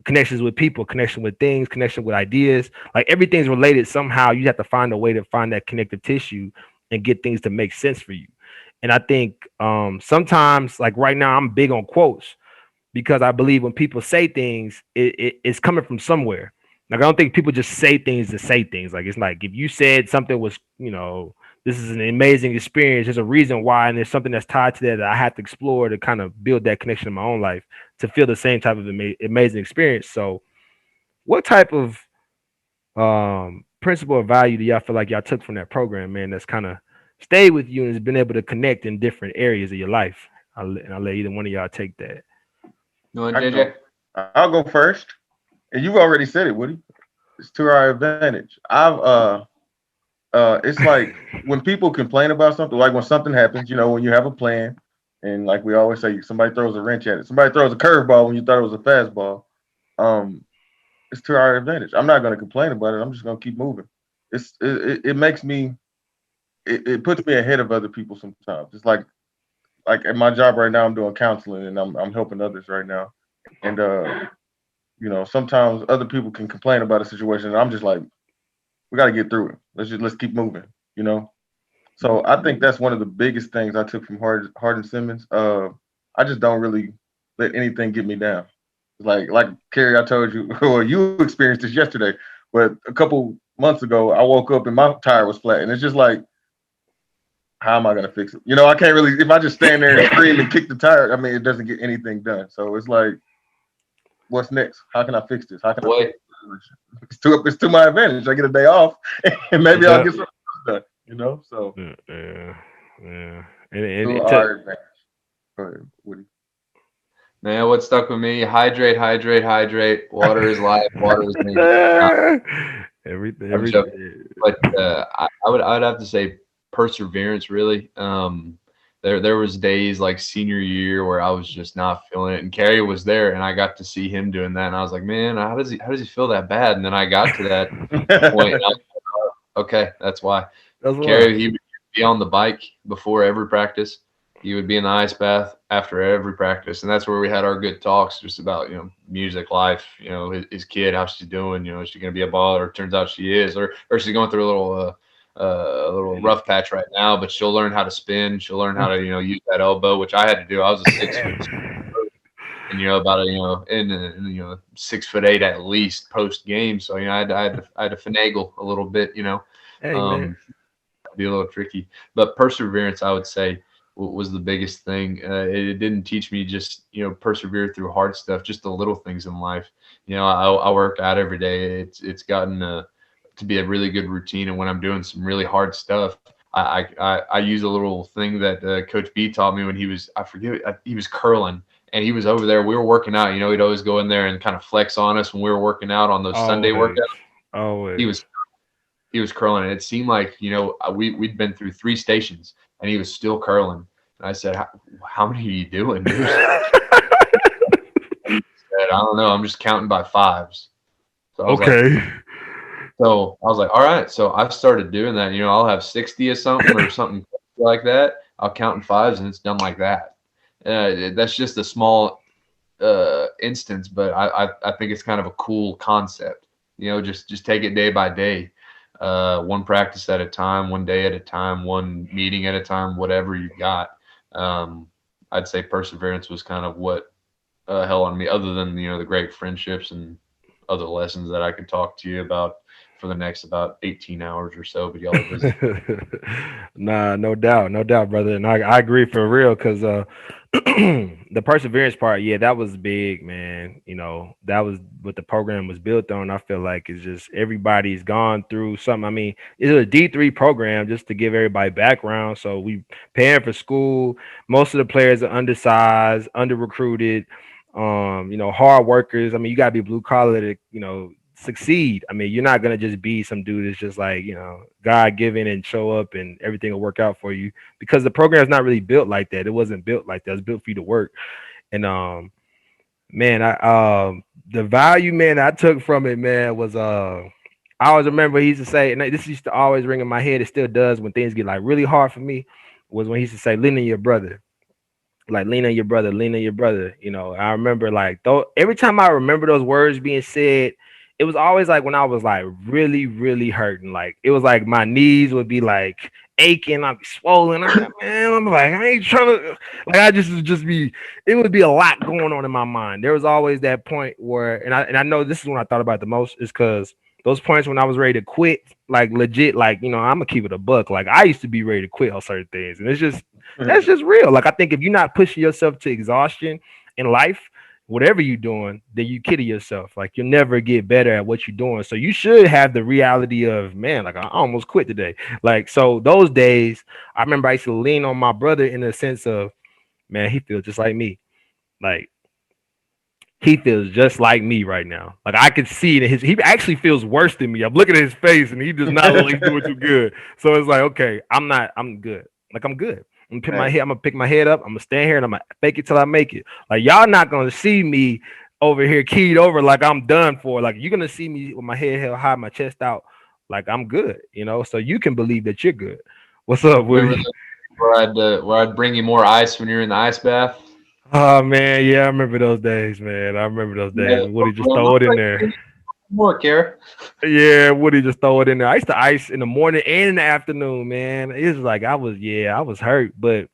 Speaker 1: connections with people, connection with things, connection with ideas. Like everything's related somehow. You have to find a way to find that connective tissue and get things to make sense for you. And I think sometimes, like right now, I'm big on quotes because I believe when people say things, it's coming from somewhere. Like I don't think people just say things to say things. Like it's like if you said something was, this is an amazing experience. There's a reason why, and there's something that's tied to that I have to explore to kind of build that connection in my own life to feel the same type of amazing experience. So, what type of principle or value do y'all feel like y'all took from that program, man? That's kind of stayed with you and has been able to connect in different areas of your life. I'll let either one of y'all take that.
Speaker 4: You want
Speaker 2: I can go.
Speaker 4: JJ?
Speaker 2: I'll go first. And you've already said it, Woody. It's to our advantage. It's like when people complain about something, like when something happens, when you have a plan, and like we always say, somebody throws a wrench at it, somebody throws a curveball when you thought it was a fastball. Um, it's to our advantage. I'm not going to complain about it. I'm just going to keep moving. It makes me, it puts me ahead of other people sometimes. It's like like at my job right now, I'm doing counseling and I'm helping others right now. And you know, sometimes other people can complain about a situation, and I'm just like, we got to get through it. Let's keep moving. You know. So I think that's one of the biggest things I took from Hardin Simmons. I just don't really let anything get me down. Like Kerry, I told you, or you experienced this yesterday, but a couple months ago, I woke up and my tire was flat, and it's just like, how am I gonna fix it? You know, I can't really. If I just stand there and scream and kick the tire, I mean, it doesn't get anything done. So it's like, what's next? How can I fix this? How can I fix this? It's to my advantage. I get a day off, and maybe I'll get something done. You know, so
Speaker 1: yeah.
Speaker 2: to our advantage. Go ahead, Woody.
Speaker 4: Man, what stuck with me? Hydrate, hydrate, hydrate. Water is life. Water is me.
Speaker 1: Everything.
Speaker 4: But I'd have to say perseverance. Really, there was days like senior year where I was just not feeling it, and Kerry was there, and I got to see him doing that, and I was like, man, how does he feel that bad? And then I got to that point. And I was like, okay, that's why. Kerry, he would be on the bike before every practice. He would be in the ice bath after every practice, and that's where we had our good talks, just about music, life, his kid, how she's doing, is she gonna be a baller? Turns out she is, or she's going through a little rough patch right now, but she'll learn how to spin. She'll learn how to use that elbow, which I had to do. I was a 6 foot, and about in 6'8" at least post game, so I had to finagle a little bit,
Speaker 1: Hey, man.
Speaker 4: be a little tricky, but perseverance, I would say, was the biggest thing. It didn't teach me just persevere through hard stuff, just the little things in life. I work out every day. It's gotten to be a really good routine, and when I'm doing some really hard stuff, I use a little thing that Coach B taught me when he was he was curling, and he was over there. We were working out. He'd always go in there and kind of flex on us when we were working out on those Sunday workouts.
Speaker 1: Always.
Speaker 4: He was curling, and it seemed like we'd been through 3 stations, and he was still curling. And I said, "How many are you doing, dude?" He said, "I don't know. I'm just counting by 5s." So I was like, "All right." So I started doing that. I'll have 60 or something like that. I'll count in 5s, and it's done like that. That's just a small instance, but I think it's kind of a cool concept. Just take it day by day. One practice at a time, one day at a time, one meeting at a time, whatever you got. I'd say perseverance was kind of what held on me, other than the great friendships and other lessons that I could talk to you about for the next about 18 hours or so. But y'all are busy.
Speaker 1: Nah, no doubt, brother, and I agree for real, because the perseverance part, yeah, that was big, man. That was what the program was built on. I feel like it's just everybody's gone through something. I mean, it's a D3 program, just to give everybody background. So we paying for school. Most of the players are undersized, under recruited, hard workers. I mean, you gotta be blue collar to succeed. I mean, you're not gonna just be some dude that's just like God given and show up and everything will work out for you, because the program is not really built like that. It wasn't built like that. It's built for you to work. And man, I the value, man, I took from it, man, was I always remember he used to say, and this used to always ring in my head. It still does when things get like really hard for me. Was when he used to say, "Lean on your brother." Like, lean on your brother, lean on your brother. I remember, like, though, every time I remember those words being said, it was always like when I was like really, really hurting. Like, it was like my knees would be like aching, I'd be swollen. I'm like, man, I'm like, I ain't trying to, like, I just would just be, it would be a lot going on in my mind. There was always that point where, and I know this is when I thought about it the most, is because those points when I was ready to quit, like legit, like, I'm gonna keep it a buck. Like, I used to be ready to quit on certain things, and it's just, that's just real. Like, I think if you're not pushing yourself to exhaustion in life, whatever you're doing, then you kidding yourself. Like, you'll never get better at what you're doing. So you should have the reality of, man, like, I almost quit today. Like, so those days, I remember I used to lean on my brother in the sense of, man, he feels just like me. Like, he feels just like me right now. Like, I could see it in he actually feels worse than me. I'm looking at his face and he does not look like he's doing too good. So it's like, okay, I'm good. Like, I'm good. I'm gonna pick my head up. I'm gonna stand here and I'm gonna fake it till I make it. Like, y'all not gonna see me over here keyed over like I'm done for. Like, you're gonna see me with my head held high, my chest out, like I'm good, So you can believe that you're good. What's up, Woody?
Speaker 4: where I'd bring you more ice when you're in the ice bath.
Speaker 1: Oh man, yeah, I remember those days, man. I remember those
Speaker 4: Yeah,
Speaker 1: days. Woody just
Speaker 4: well,
Speaker 1: throw
Speaker 4: looks
Speaker 1: it in
Speaker 4: like
Speaker 1: there.
Speaker 4: more care.
Speaker 1: Yeah, Woody just throw it in there. I used to ice in the morning and in the afternoon, man. It was like I was hurt, but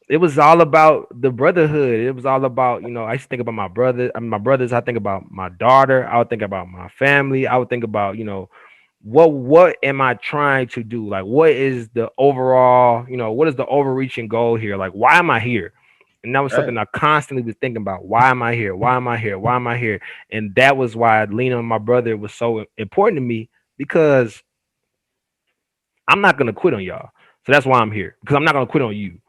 Speaker 1: it was all about the brotherhood. It was all about, I used to think about my brother, my brothers. I think about my daughter. I would think about my family. I would think about, what am I trying to do? Like, what is the overall, what is the overreaching goal here? Like, why am I here? And that was
Speaker 2: Right.
Speaker 1: something I constantly was thinking about. Why am I here? Why am I here? Why am I here? And that was why leaning on my brother was so important to me because I'm not gonna quit on y'all. So that's why I'm here because I'm not gonna quit on you.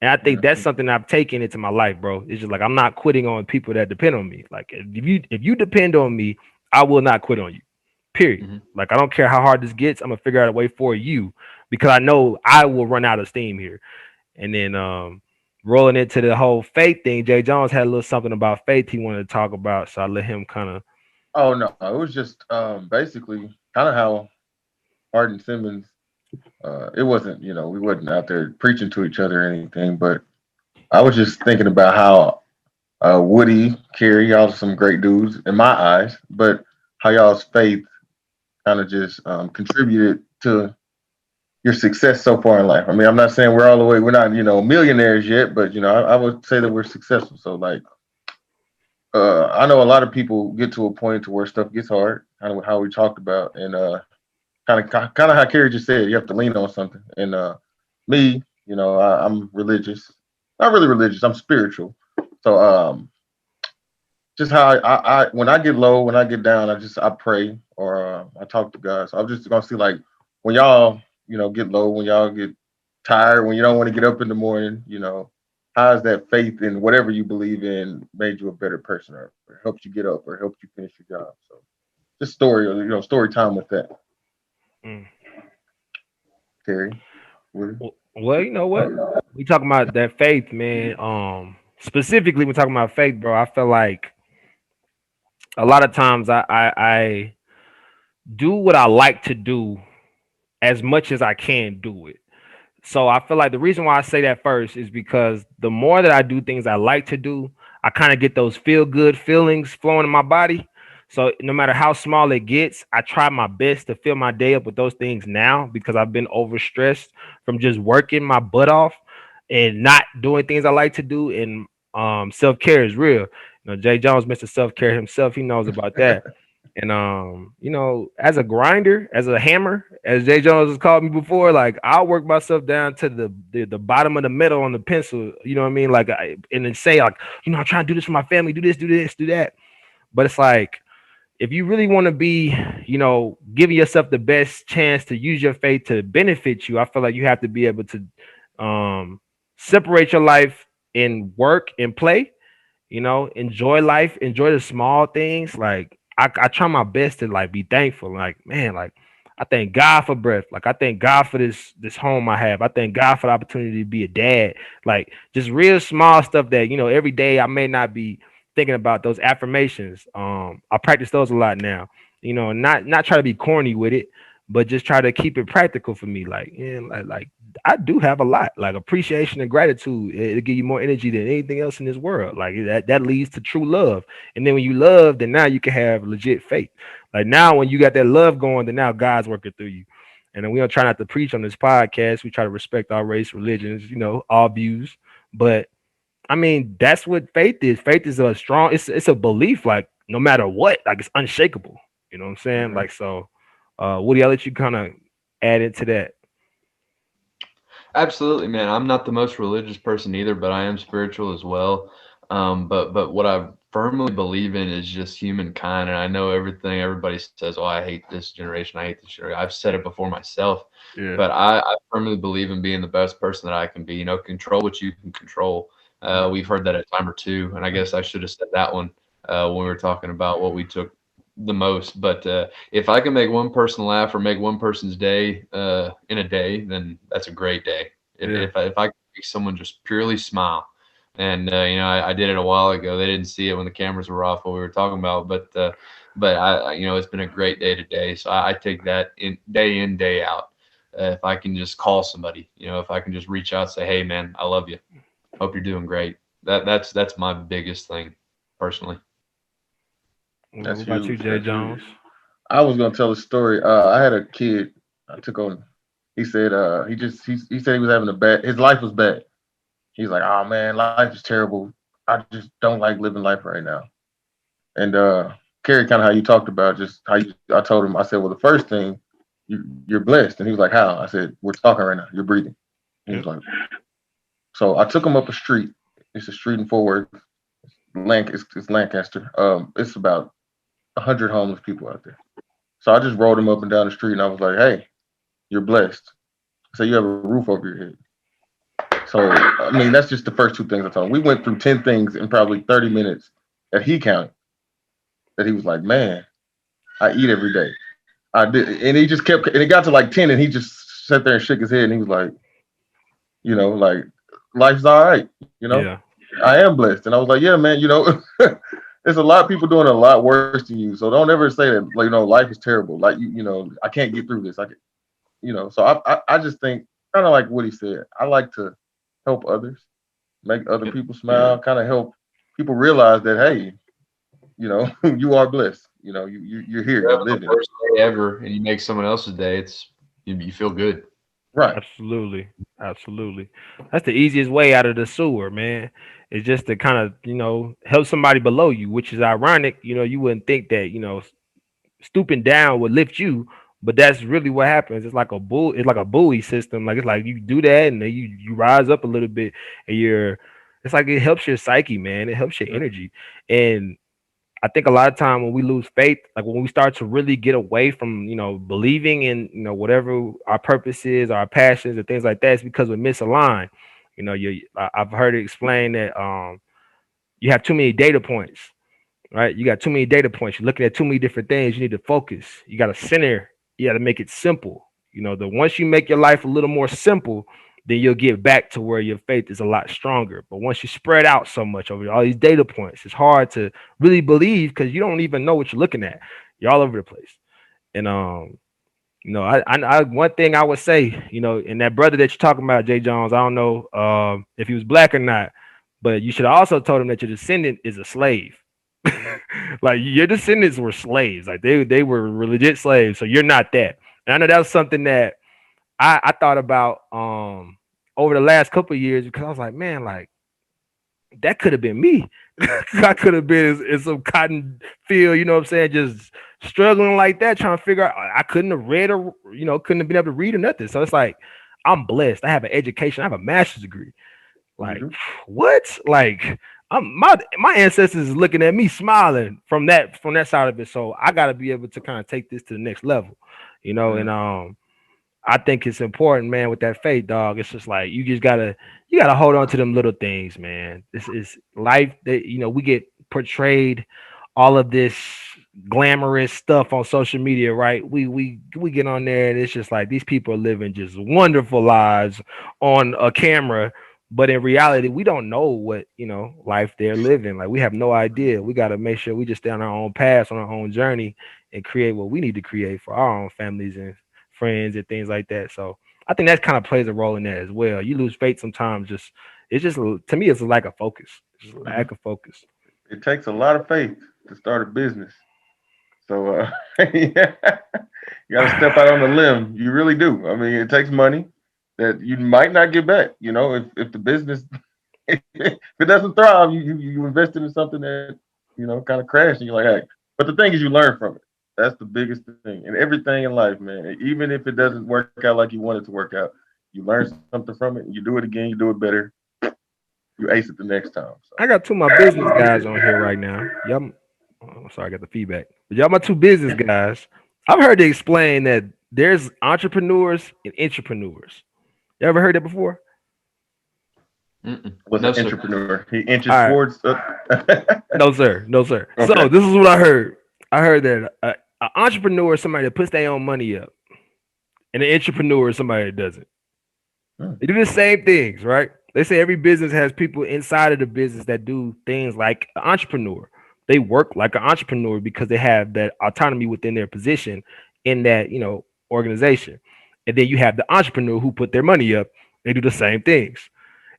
Speaker 1: And I think that's
Speaker 2: Mhm.
Speaker 1: something I've taken into my life, bro. It's just like I'm not quitting on people that depend on me. Like if you depend on me, I will not quit on you. Period.
Speaker 4: Mhm.
Speaker 1: Like I don't care how hard this gets, I'm gonna figure out a way for you because I know I will run out of steam here. And then rolling into the whole faith thing, Jay Jones had a little something about faith he wanted to talk about, so I let him kind of.
Speaker 2: Oh no, it was just basically kind of how Hardin Simmons. It wasn't, we wasn't out there preaching to each other or anything, but I was just thinking about how Woody, Kerry, y'all some great dudes in my eyes, but how y'all's faith kind of just contributed to your success so far in life. I mean, I'm not saying we're all the way, we're not, millionaires yet, but I would say that we're successful. So like, I know a lot of people get to a point to where stuff gets hard, kind of how we talked about, and kind of how Kerry just said, you have to lean on something. And me, I'm religious, not really religious, I'm spiritual. So just how when I get low, when I get down, I pray or I talk to God. So I'm just gonna see like when y'all get low, when y'all get tired, when you don't want to get up in the morning, how has that faith in whatever you believe in made you a better person or helped you get up or helped you finish your job? So just story or story time with that,
Speaker 1: Mm.
Speaker 2: Terry. Woody.
Speaker 1: Well, you know what? We talking about that faith, man. Specifically, we're talking about faith, bro. I feel like a lot of times I do what I like to do as much as I can do it. So I feel like the reason why I say that first is because the more that I do things I like to do, I kind of get those feel good feelings flowing in my body. So no matter how small it gets, I try my best to fill my day up with those things now because I've been overstressed from just working my butt off and not doing things I like to do. And self-care is real. Jay Jones, Mr. Self-Care himself, he knows about that. And as a grinder, as a hammer, as Jay Jones has called me before, like I'll work myself down to the bottom of the metal on the pencil. You know what I mean? Like, and then say like, I'm trying to do this for my family, do this, do this, do that. But it's like if you really want to be, giving yourself the best chance to use your faith to benefit you, I feel like you have to be able to separate your life in work and play, enjoy life, enjoy the small things. Like I try my best to like be thankful. Like, man, like I thank God for breath. Like I thank God for this home I have. I thank God for the opportunity to be a dad. Like just real small stuff that, every day I may not be thinking about those affirmations. I practice those a lot now. Not try to be corny with it, but just try to keep it practical for me. Like, yeah, like I do have a lot, like appreciation and gratitude. It'll give you more energy than anything else in this world. Like that leads to true love. And then when you love, then now you can have legit faith. Like now when you got that love going, then now God's working through you. And then we don't try not to preach on this podcast. We try to respect all race, religions, all views. But I mean, that's what faith is. Faith is a strong, it's a belief, like no matter what, like it's unshakable. You know what I'm saying?
Speaker 2: Hmm.
Speaker 1: Like so Woody, I'll let you kind of add into that.
Speaker 4: Absolutely, man. I'm not the most religious person either, but I am spiritual as well. But what I firmly believe in is just humankind, and I know everything everybody says. Oh, I hate this generation. I hate this generation. I've said it before myself,
Speaker 1: Yeah.
Speaker 4: but I firmly believe in being the best person that I can be. Control what you can control. We've heard that a time or two, and I guess I should have said that one when we were talking about what we took the most. But if I can make one person laugh or make one person's day in a day, then that's a great day.
Speaker 1: Yeah.
Speaker 4: If I can make someone just purely smile, and I did it a while ago. They didn't see it when the cameras were off what we were talking about, but it's been a great day today. So I take that in day out. if I can just call somebody, if I can just reach out and say, hey man, I love you. Hope you're doing great. That's my biggest thing personally.
Speaker 2: That's
Speaker 1: What about you,
Speaker 2: huge.
Speaker 1: Jay
Speaker 2: That's huge.
Speaker 1: Jones?
Speaker 2: I was gonna tell a story. I had a kid. I took on. He said he said he was having a bad. His life was bad. He's like, oh man, life is terrible. I just don't like living life right now. And Kerry, kind of how you talked about, just how you. I told him. I said, well, the first thing, you're blessed. And he was like, how? I said, we're talking right now. You're breathing. He was like, so I took him up a street. It's a street in Fort Worth. It's Lancaster. It's about 100 homeless people out there. So I just rolled him up and down the street, and I was like, hey, you're blessed. So you have a roof over your head. So I mean, that's just the first two things I told him. We went through 10 things in probably 30 minutes that he counted. That he was like, man, I eat every day. I did, and he just kept, and it got to like 10, and he just sat there and shook his head, and he was like, like life's all right.
Speaker 1: Yeah.
Speaker 2: I am blessed, and I was like, yeah, man. There's a lot of people doing a lot worse than you, so don't ever say that. Like, life is terrible. Like, I can't get through this. So I just think kind of like what he said. I like to help others, make other people smile, kind of help people realize that, hey, you are blessed. You're here,
Speaker 4: You're
Speaker 2: you're
Speaker 4: having the
Speaker 2: living.
Speaker 4: worst day ever, and you make someone else's day. You feel good.
Speaker 2: Right.
Speaker 1: Absolutely. Absolutely. That's the easiest way out of the sewer, man. It's just to kind of, help somebody below you, which is ironic. You wouldn't think that, stooping down would lift you, but that's really what happens. It's like a buoy system. Like, it's like you do that and then you rise up a little bit, and it's like it helps your psyche, man. It helps your energy. And I think a lot of time when we lose faith, like when we start to really get away from, believing in, whatever our purpose is, our passions and things like that, it's because we're misaligned. I've heard it explained that you have too many data points, right? You got too many data points. You're looking at too many different things. You need to focus. You got to center. You got to make it simple. The once you make your life a little more simple, then you'll get back to where your faith is a lot stronger. But once you spread out so much over all these data points, it's hard to really believe because you don't even know what you're looking at. You're all over the place. And I one thing I would say, and that brother that you're talking about, Jay Jones, I don't know if he was black or not, but you should have also told him that your descendant is a slave. Like, your descendants were slaves. Like, they were legit slaves. So you're not that. And I know that was something that I thought about over the last couple of years, because I was like, man, like, that could have been me. I could have been in some cotton field, you know what I'm saying, just struggling like that, trying to figure out. I couldn't have read or couldn't have been able to read or nothing. So it's like, I'm blessed. I have an education. I have a master's degree. Like, what? Like, my ancestors is looking at me smiling from that side of it. So I got to be able to kind of take this to the next level, and I think it's important, man, with that faith, dog. It's just like you gotta hold on to them little things, man. This is life that we get portrayed all of this glamorous stuff on social media, right? We get on there and it's just like these people are living just wonderful lives on a camera, but in reality, we don't know what life they're living. Like, we have no idea. We got to make sure we just stay on our own path, on our own journey, and create what we need to create for our own families and friends and things like that. So I think that kind of plays a role in that as well. You lose faith sometimes. It's just, to me, it's a lack of focus. It's just a lack of focus.
Speaker 2: It takes a lot of faith to start a business. So yeah, you got to step out on the limb. You really do. I mean, it takes money that you might not get back. If the business if it doesn't thrive, you invested in something that kind of crashed, and you're like, hey. But the thing is, you learn from it. That's the biggest thing, and everything in life, man. Even if it doesn't work out like you want it to work out, you learn something from it. And you do it again. You do it better. You ace it the next time. So.
Speaker 1: I got two of my business guys on here right now. Y'all, sorry, I got the feedback. But y'all, my two business guys. I've heard they explain that there's entrepreneurs and intrapreneurs. You ever heard that before?
Speaker 2: Was an entrepreneur. He inches
Speaker 1: right.
Speaker 2: towards.
Speaker 1: No, sir. No, sir.
Speaker 2: Okay.
Speaker 1: So this is what I heard. I heard that an entrepreneur is somebody that puts their own money up, and an entrepreneur is somebody that doesn't. They do the same things, right? They say every business has people inside of the business that do things like an entrepreneur. They work like an entrepreneur because they have that autonomy within their position in that organization. And then you have the entrepreneur who put their money up. They do the same things.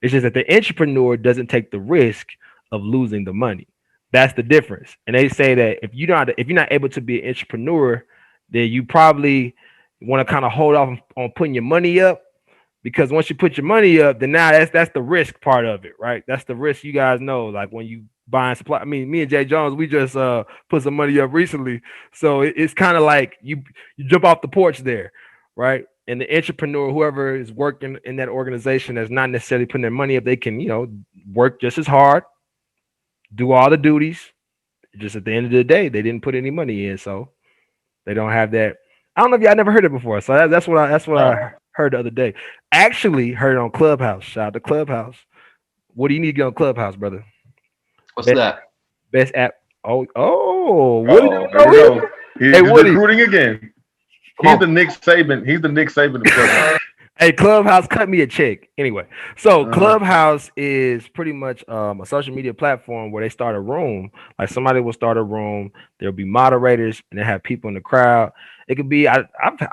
Speaker 1: It's just that the entrepreneur doesn't take the risk of losing the money. That's the difference. And they say that if you're not able to be an entrepreneur, then you probably want to kind of hold off on putting your money up, because once you put your money up, then now that's the risk part of it, right? That's the risk. You guys know, like when you buying supply. I mean, me and J.Jones, we just put some money up recently, so it's kind of like you jump off the porch there, right? And the entrepreneur, whoever is working in that organization, that's not necessarily putting their money up, they can work just as hard, do all the duties. Just at the end of the day, they didn't put any money in, so they don't have that. I don't know if y'all never heard it before. So that's what I heard the other day. Actually heard it on Clubhouse. Shout out to Clubhouse. What do you need to get on Clubhouse, brother?
Speaker 4: What's
Speaker 1: Best,
Speaker 4: that?
Speaker 1: best app. Oh, Woody
Speaker 2: Oh,
Speaker 1: don't
Speaker 2: here
Speaker 1: know
Speaker 2: we
Speaker 1: either.
Speaker 2: go. He's
Speaker 1: Hey, Woody.
Speaker 2: recruiting again.
Speaker 1: Come
Speaker 2: He's
Speaker 1: on.
Speaker 2: the Nick Saban. He's the Nick Saban of Clubhouse.
Speaker 1: Hey, Clubhouse, cut me a check. Anyway, so
Speaker 2: Uh-huh.
Speaker 1: Clubhouse is pretty much a social media platform where they start a room. Like somebody will start a room. There'll be moderators, and they have people in the crowd. It could be I've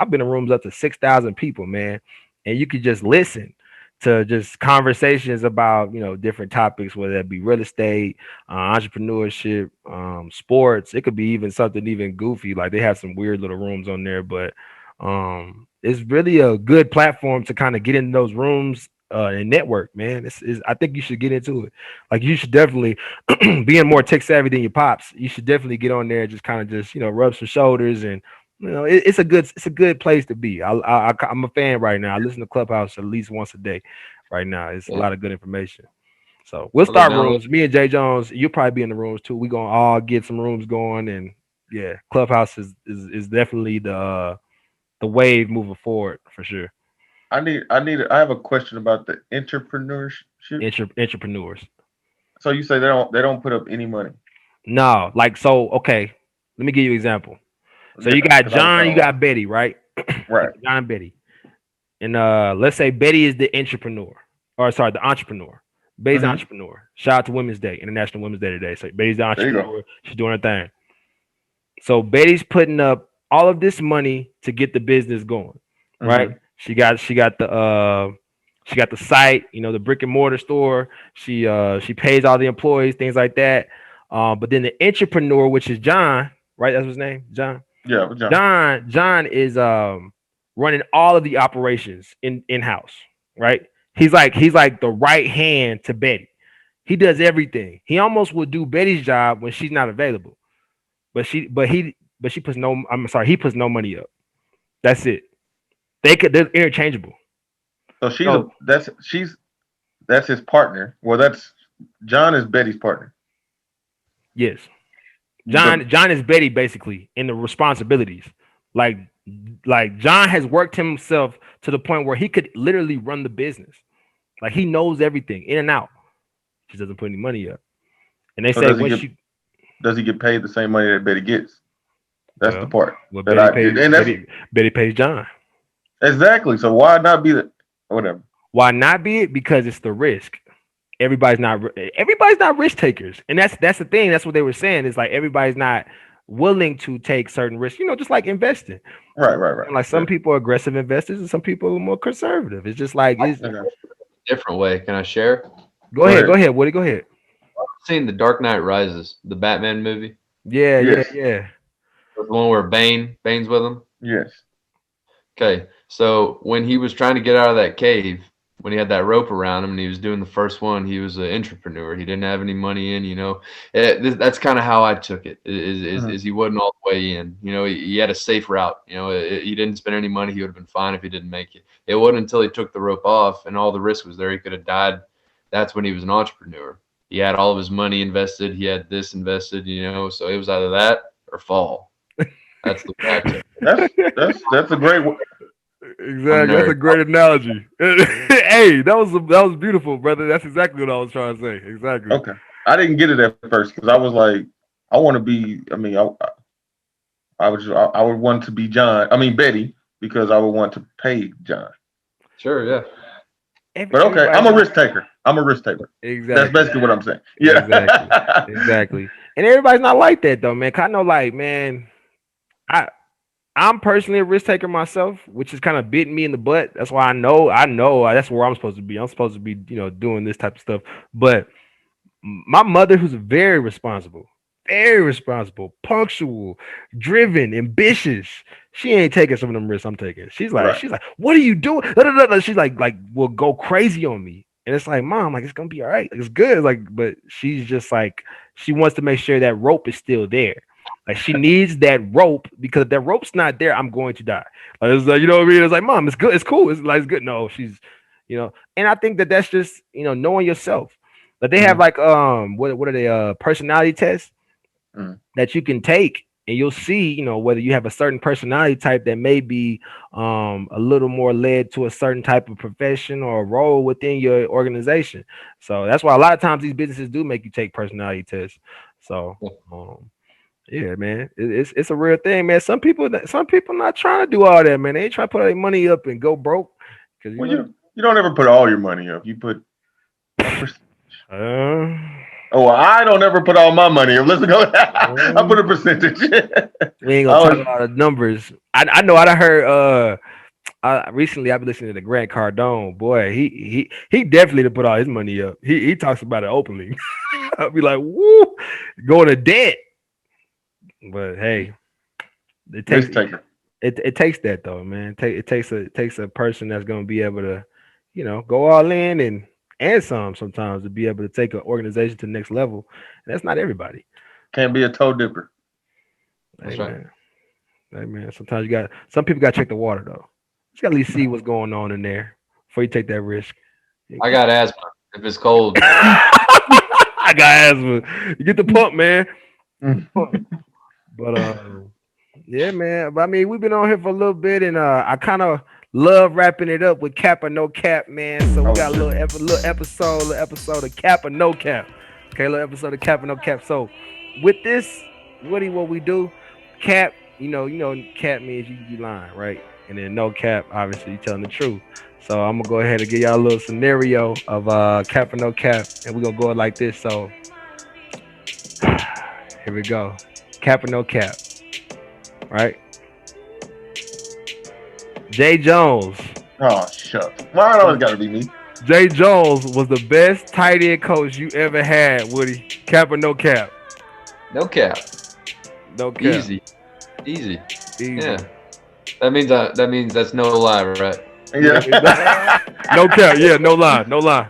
Speaker 1: been in rooms up to 6,000 people, man, and you could just listen to just conversations about different topics, whether that be real estate, entrepreneurship, sports. It could be even something even goofy. Like they have some weird little rooms on there, but it's really a good platform to kind of get in those rooms and network, man. I think you should get into it. Like you should definitely, being more tech savvy than your pops, you should definitely get on there and just kind of just rub some shoulders, and it's a good place to be. I'm a fan right now. I listen to Clubhouse at least once a day. Right now, it's a lot of good information. So we'll start rooms. Me and J.Jones, you'll probably be in the rooms too. We're gonna all get some rooms going, and yeah, Clubhouse is definitely the wave moving forward for sure.
Speaker 2: I have a question about the entrepreneurship.
Speaker 1: Entrepreneurs.
Speaker 2: So you say they don't put up any money.
Speaker 1: No, okay. Let me give you an example. So
Speaker 2: Yeah,
Speaker 1: you got
Speaker 2: 'cause I was
Speaker 1: John,
Speaker 2: kinda
Speaker 1: you got Betty, right?
Speaker 2: right.
Speaker 1: John and Betty. And let's say Betty is the entrepreneur. Or sorry, the entrepreneur. Betty's the
Speaker 2: Mhm.
Speaker 1: entrepreneur. Shout out to Women's Day, International Women's Day today. So Betty's the
Speaker 2: There you go.
Speaker 1: entrepreneur. She's doing her thing. So Betty's putting up all of this money to get the business going, right?
Speaker 2: Mhm.
Speaker 1: She got the site, the brick and mortar store. She pays all the employees, things like that. But then the entrepreneur, which is John, right? That's his name, John.
Speaker 2: Yeah, John.
Speaker 1: John is running all of the operations in house, right? He's like the right hand to Betty. He does everything. He almost will do Betty's job when she's not available. But she puts no. I'm sorry, he puts no money up. That's it. They're interchangeable.
Speaker 2: So
Speaker 1: So
Speaker 2: that's his partner. Well, that's John is Betty's partner.
Speaker 1: yes,
Speaker 2: But
Speaker 1: John is Betty basically in the responsibilities. Like like John has worked himself to the point where he could literally run the business. Like he knows everything in and out. She doesn't put any money up. And they
Speaker 2: so
Speaker 1: say
Speaker 2: does he get paid the same money that Betty gets? That's the part
Speaker 1: well,
Speaker 2: that I did. And that's
Speaker 1: Betty pays John.
Speaker 2: exactly. So why not be the whatever?
Speaker 1: Why not be it? Because it's the risk. Everybody's not risk takers, and that's the thing. That's what they were saying. Is like everybody's not willing to take certain risks. Just like investing.
Speaker 2: Right.
Speaker 1: Like some people are aggressive investors, and some people are more conservative. It's just like
Speaker 4: Different way. Can I share?
Speaker 1: Go ahead, Woody. Go ahead.
Speaker 4: Seen The Dark Knight Rises, the Batman movie.
Speaker 1: Yeah.
Speaker 2: Yes.
Speaker 4: The one where Bane's with him.
Speaker 2: Yes.
Speaker 4: Okay, so when he was trying to get out of that cave, when he had that rope around him and he was doing the first one, he was an entrepreneur. He didn't have any money in. That's kind of how I took it. Is he wasn't all the way in. He had a safe route. He didn't spend any money. He would have been fine if he didn't make it. It wasn't until he took the rope off and all the risk was there. He could have died. That's when he was an entrepreneur. He had all of his money invested. He had this invested. So it was either that or fall. That's the way I took it.
Speaker 2: That's a great one.
Speaker 1: Exactly. That's a great analogy. Hey, that was beautiful, brother. That's exactly what I was trying to say. Exactly.
Speaker 2: Okay. I didn't get it at first because I was like, I want to be. I mean, I would want to be Betty, because I would want to pay John.
Speaker 4: Sure, yeah.
Speaker 2: But okay, I'm a risk taker.
Speaker 1: Exactly.
Speaker 2: That's basically what I'm saying. Yeah.
Speaker 1: Exactly. And everybody's not like that though, man. 'Cause I know, like, man, I'm personally a risk taker myself, which is kind of bitten me in the butt. That's why I know that's where I'm supposed to be. I'm supposed to be, doing this type of stuff. But my mother, who's very responsible, punctual, driven, ambitious. She ain't taking some of them risks I'm taking.
Speaker 2: Right.
Speaker 1: She's like, what are you doing? Da, da, da, da. She's like will go crazy on me. And it's like, mom, like it's gonna be all right. Like, it's good. Like, but she's just like, she wants to make sure that rope is still there. Like she needs that rope because if that rope's not there, I'm going to die. Like, it's like, you know what I mean? It's like, mom, it's good, it's cool, it's like it's good. No, she's, and I think that that's just knowing yourself. But they have
Speaker 2: Mhm.
Speaker 1: like what are they personality tests
Speaker 2: Mhm.
Speaker 1: that you can take and you'll see whether you have a certain personality type that may be a little more led to a certain type of profession or a role within your organization. So that's why a lot of times these businesses do make you take personality tests. So yeah, man, it's a real thing, man. Some people not trying to do all that, man. They ain't trying to put all their money up and go broke because
Speaker 2: Well, you don't ever put all your money up. You put a percentage.
Speaker 1: uh,
Speaker 2: Oh, well, I don't ever put all my money up. Let's go. I put a percentage.
Speaker 1: we ain't gonna
Speaker 2: I
Speaker 1: talk
Speaker 2: was,
Speaker 1: about the numbers. I know I heard recently I've been listening to Grant Cardone. Boy, he definitely to put all his money up. He talks about it openly. I'll be like, woo, going to debt. But hey, it takes
Speaker 2: risk taker.
Speaker 1: it takes that though, man. It takes a person that's gonna be able to, go all in and sometimes to be able to take an organization to the next level. And that's not everybody.
Speaker 2: Can't be a toe dipper.
Speaker 1: Hey
Speaker 4: That's right.
Speaker 1: man. Hey man. Sometimes some people gotta check the water though. You gotta at least see what's going on in there before you take that risk.
Speaker 4: I got asthma. If it's cold,
Speaker 1: I got asthma. You get the pump, man.
Speaker 2: Mm.
Speaker 1: But yeah, man. But I mean, we've been on here for a little bit, and I kind of love wrapping it up with cap or no cap, man. So we
Speaker 2: Oh
Speaker 1: got a
Speaker 2: shit.
Speaker 1: little episode of cap or no cap. Okay, a little episode of cap or no cap. So with this, Woody, what we do, cap, cap means you lying, right? And then no cap, obviously you telling the truth. So I'm gonna go ahead and give y'all a little scenario of cap or no cap, and we're gonna go like this. So here we go. Cap or no cap, right? Jay Jones.
Speaker 2: Oh shucks. Why it always got to be me?
Speaker 1: Jay Jones was the best tight end coach you ever had, Woody. Cap or no cap?
Speaker 4: no cap.
Speaker 1: No cap.
Speaker 4: Easy, easy.
Speaker 1: Easy.
Speaker 4: Yeah. That means that's no lie, right?
Speaker 2: Yeah.
Speaker 1: No cap. Yeah, no lie. No lie.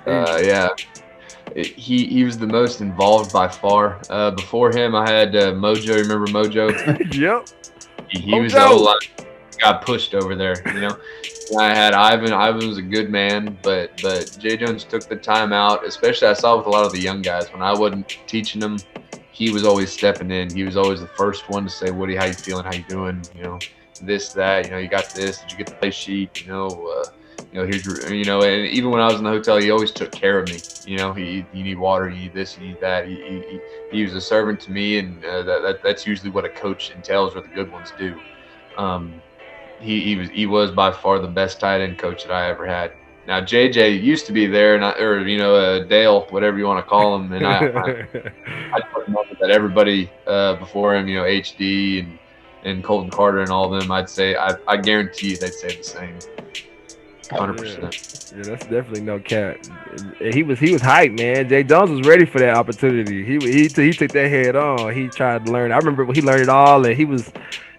Speaker 4: Yeah. He was the most involved by far. Before him, I had Mojo. Remember Mojo?
Speaker 1: Yep.
Speaker 4: He was the
Speaker 1: Mojo.
Speaker 4: O line. Got pushed over there. And I had Ivan. Ivan was a good man, but Jay Jones took the time out. Especially I saw with a lot of the young guys when I wasn't teaching them. He was always stepping in. He was always the first one to say, "Woody, how you feeling? How you doing? This, that. You got this. Did you get the play sheet? Here's your, and even when I was in the hotel, he always took care of me. You need water, you need this, you need that. He was a servant to me, and that's usually what a coach entails, what the good ones do. He was by far the best tight end coach that I ever had. Now JJ used to be there, and Dale, whatever you want to call him, and I talked about that everybody before him, HD and Colton Carter and all of them, I'd say I guarantee you they'd say the same. 100%.
Speaker 1: Yeah, that's definitely no cap. He was hyped, man. Jay Jones was ready for that opportunity. He took that head on. He tried to learn. I remember when he learned it all, and he was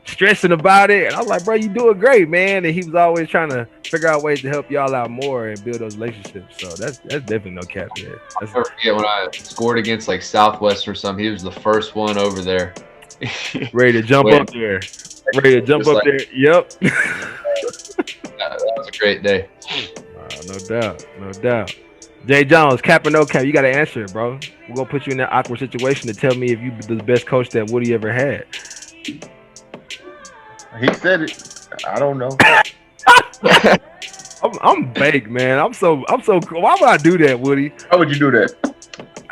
Speaker 1: stressing about it. And I was like, bro, you doing great, man. And he was always trying to figure out ways to help y'all out more and build those relationships. So that's definitely no cap, man.
Speaker 4: I'll never forget when I scored against like Southwest or something. He was the first one over there.
Speaker 1: Ready to jump up there. Ready to jump up there. Yep.
Speaker 4: That was a great day.
Speaker 1: No doubt. Jay Jones, cap or no cap, you got to answer it, bro. We're going to put you in that awkward situation to tell me if you the best coach that Woody ever had.
Speaker 2: He said it. I don't know.
Speaker 1: I'm baked, man. I'm so cool. Why would I do that, Woody?
Speaker 2: How would you do that?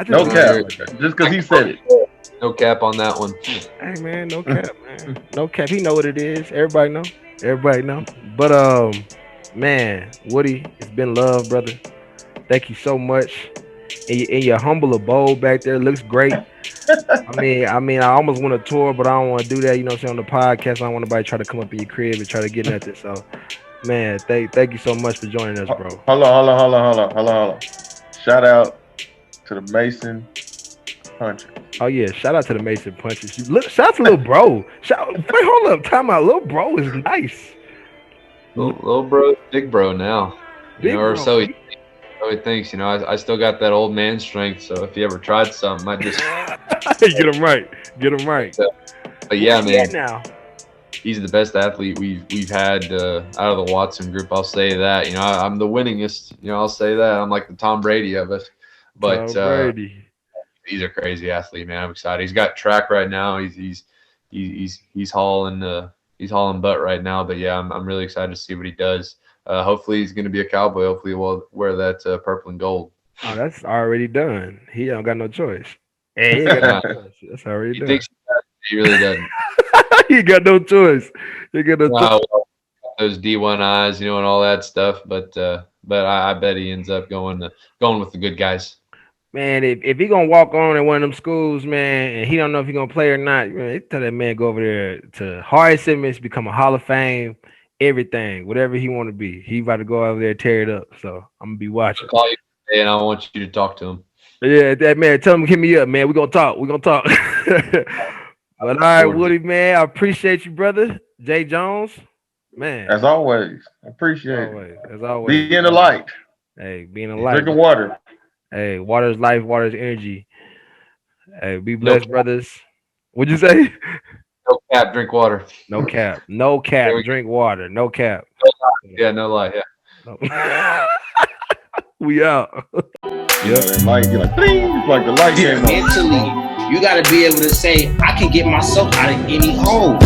Speaker 2: No cap. Just because he said it.
Speaker 4: No cap on that one.
Speaker 1: Hey, man, no cap, man. No cap. He know what it is. Everybody know. But man, Woody, it's been love, brother. Thank you so much. in your humble abode back there. Looks great. I almost want a tour, but I don't want to do that. You know what I'm saying? On the podcast, I don't want nobody try to come up in your crib and try to get nothing. So, man, thank you so much for joining us, bro.
Speaker 2: Hold on. Shout out to the Mason Puncher.
Speaker 1: Oh yeah, shout out to the Mason Punches. Look, shout out to little bro. Wait, hold up, time out. Little bro is nice.
Speaker 4: Little bro, big bro now.
Speaker 1: Big
Speaker 4: or
Speaker 1: bro.
Speaker 4: so he thinks. I still got that old man strength. So if he ever tried something, I just
Speaker 1: Get him right.
Speaker 4: But yeah, man,
Speaker 1: now.
Speaker 4: he's the best athlete we've had out of the Watson group. I'll say that. I'm the winningest. I'll say that. I'm like the Tom Brady of it. But
Speaker 1: Tom Brady.
Speaker 4: He's a crazy athlete, man. I'm excited. He's got track right now. He's hauling butt right now. But yeah, I'm really excited to see what he does. Hopefully he's going to be a Cowboy. Hopefully he'll wear that purple and gold.
Speaker 1: Oh, that's already done. He don't got no choice. Hey, he ain't got no choice. That's already done.
Speaker 4: Thinks he really doesn't.
Speaker 1: He got no choice. He got no choice.
Speaker 4: Those D1 eyes, and all that stuff. But I bet he ends up going with the good guys.
Speaker 1: Man, if he gonna walk on in one of them schools, man, and he don't know if he gonna play or not, man, tell that man go over there to Hard Simmons, become a Hall of Fame, everything, whatever he want to be. He about to go over there and tear it up. So I'm gonna be watching.
Speaker 4: I'll call you today and I want you to talk to him.
Speaker 1: Yeah, that man, tell him hit me up, man. We're gonna talk. But all right, Woody, man, I appreciate you, brother. J.Jones, man.
Speaker 2: As always, I appreciate it.
Speaker 1: As always.
Speaker 2: Be in the light.
Speaker 1: Hey, being a light.
Speaker 2: Drinking water.
Speaker 1: Hey, water is life, water is energy. Hey, be blessed, brothers. What'd you say?
Speaker 4: No cap, drink water.
Speaker 1: No cap. No cap, drink water. No cap.
Speaker 4: No lie. Yeah, no lie.
Speaker 1: Yeah. We out.
Speaker 2: That light, you're like, it's like the light came on.
Speaker 3: Mentally, you gotta be able to say, I can get myself out of any hole.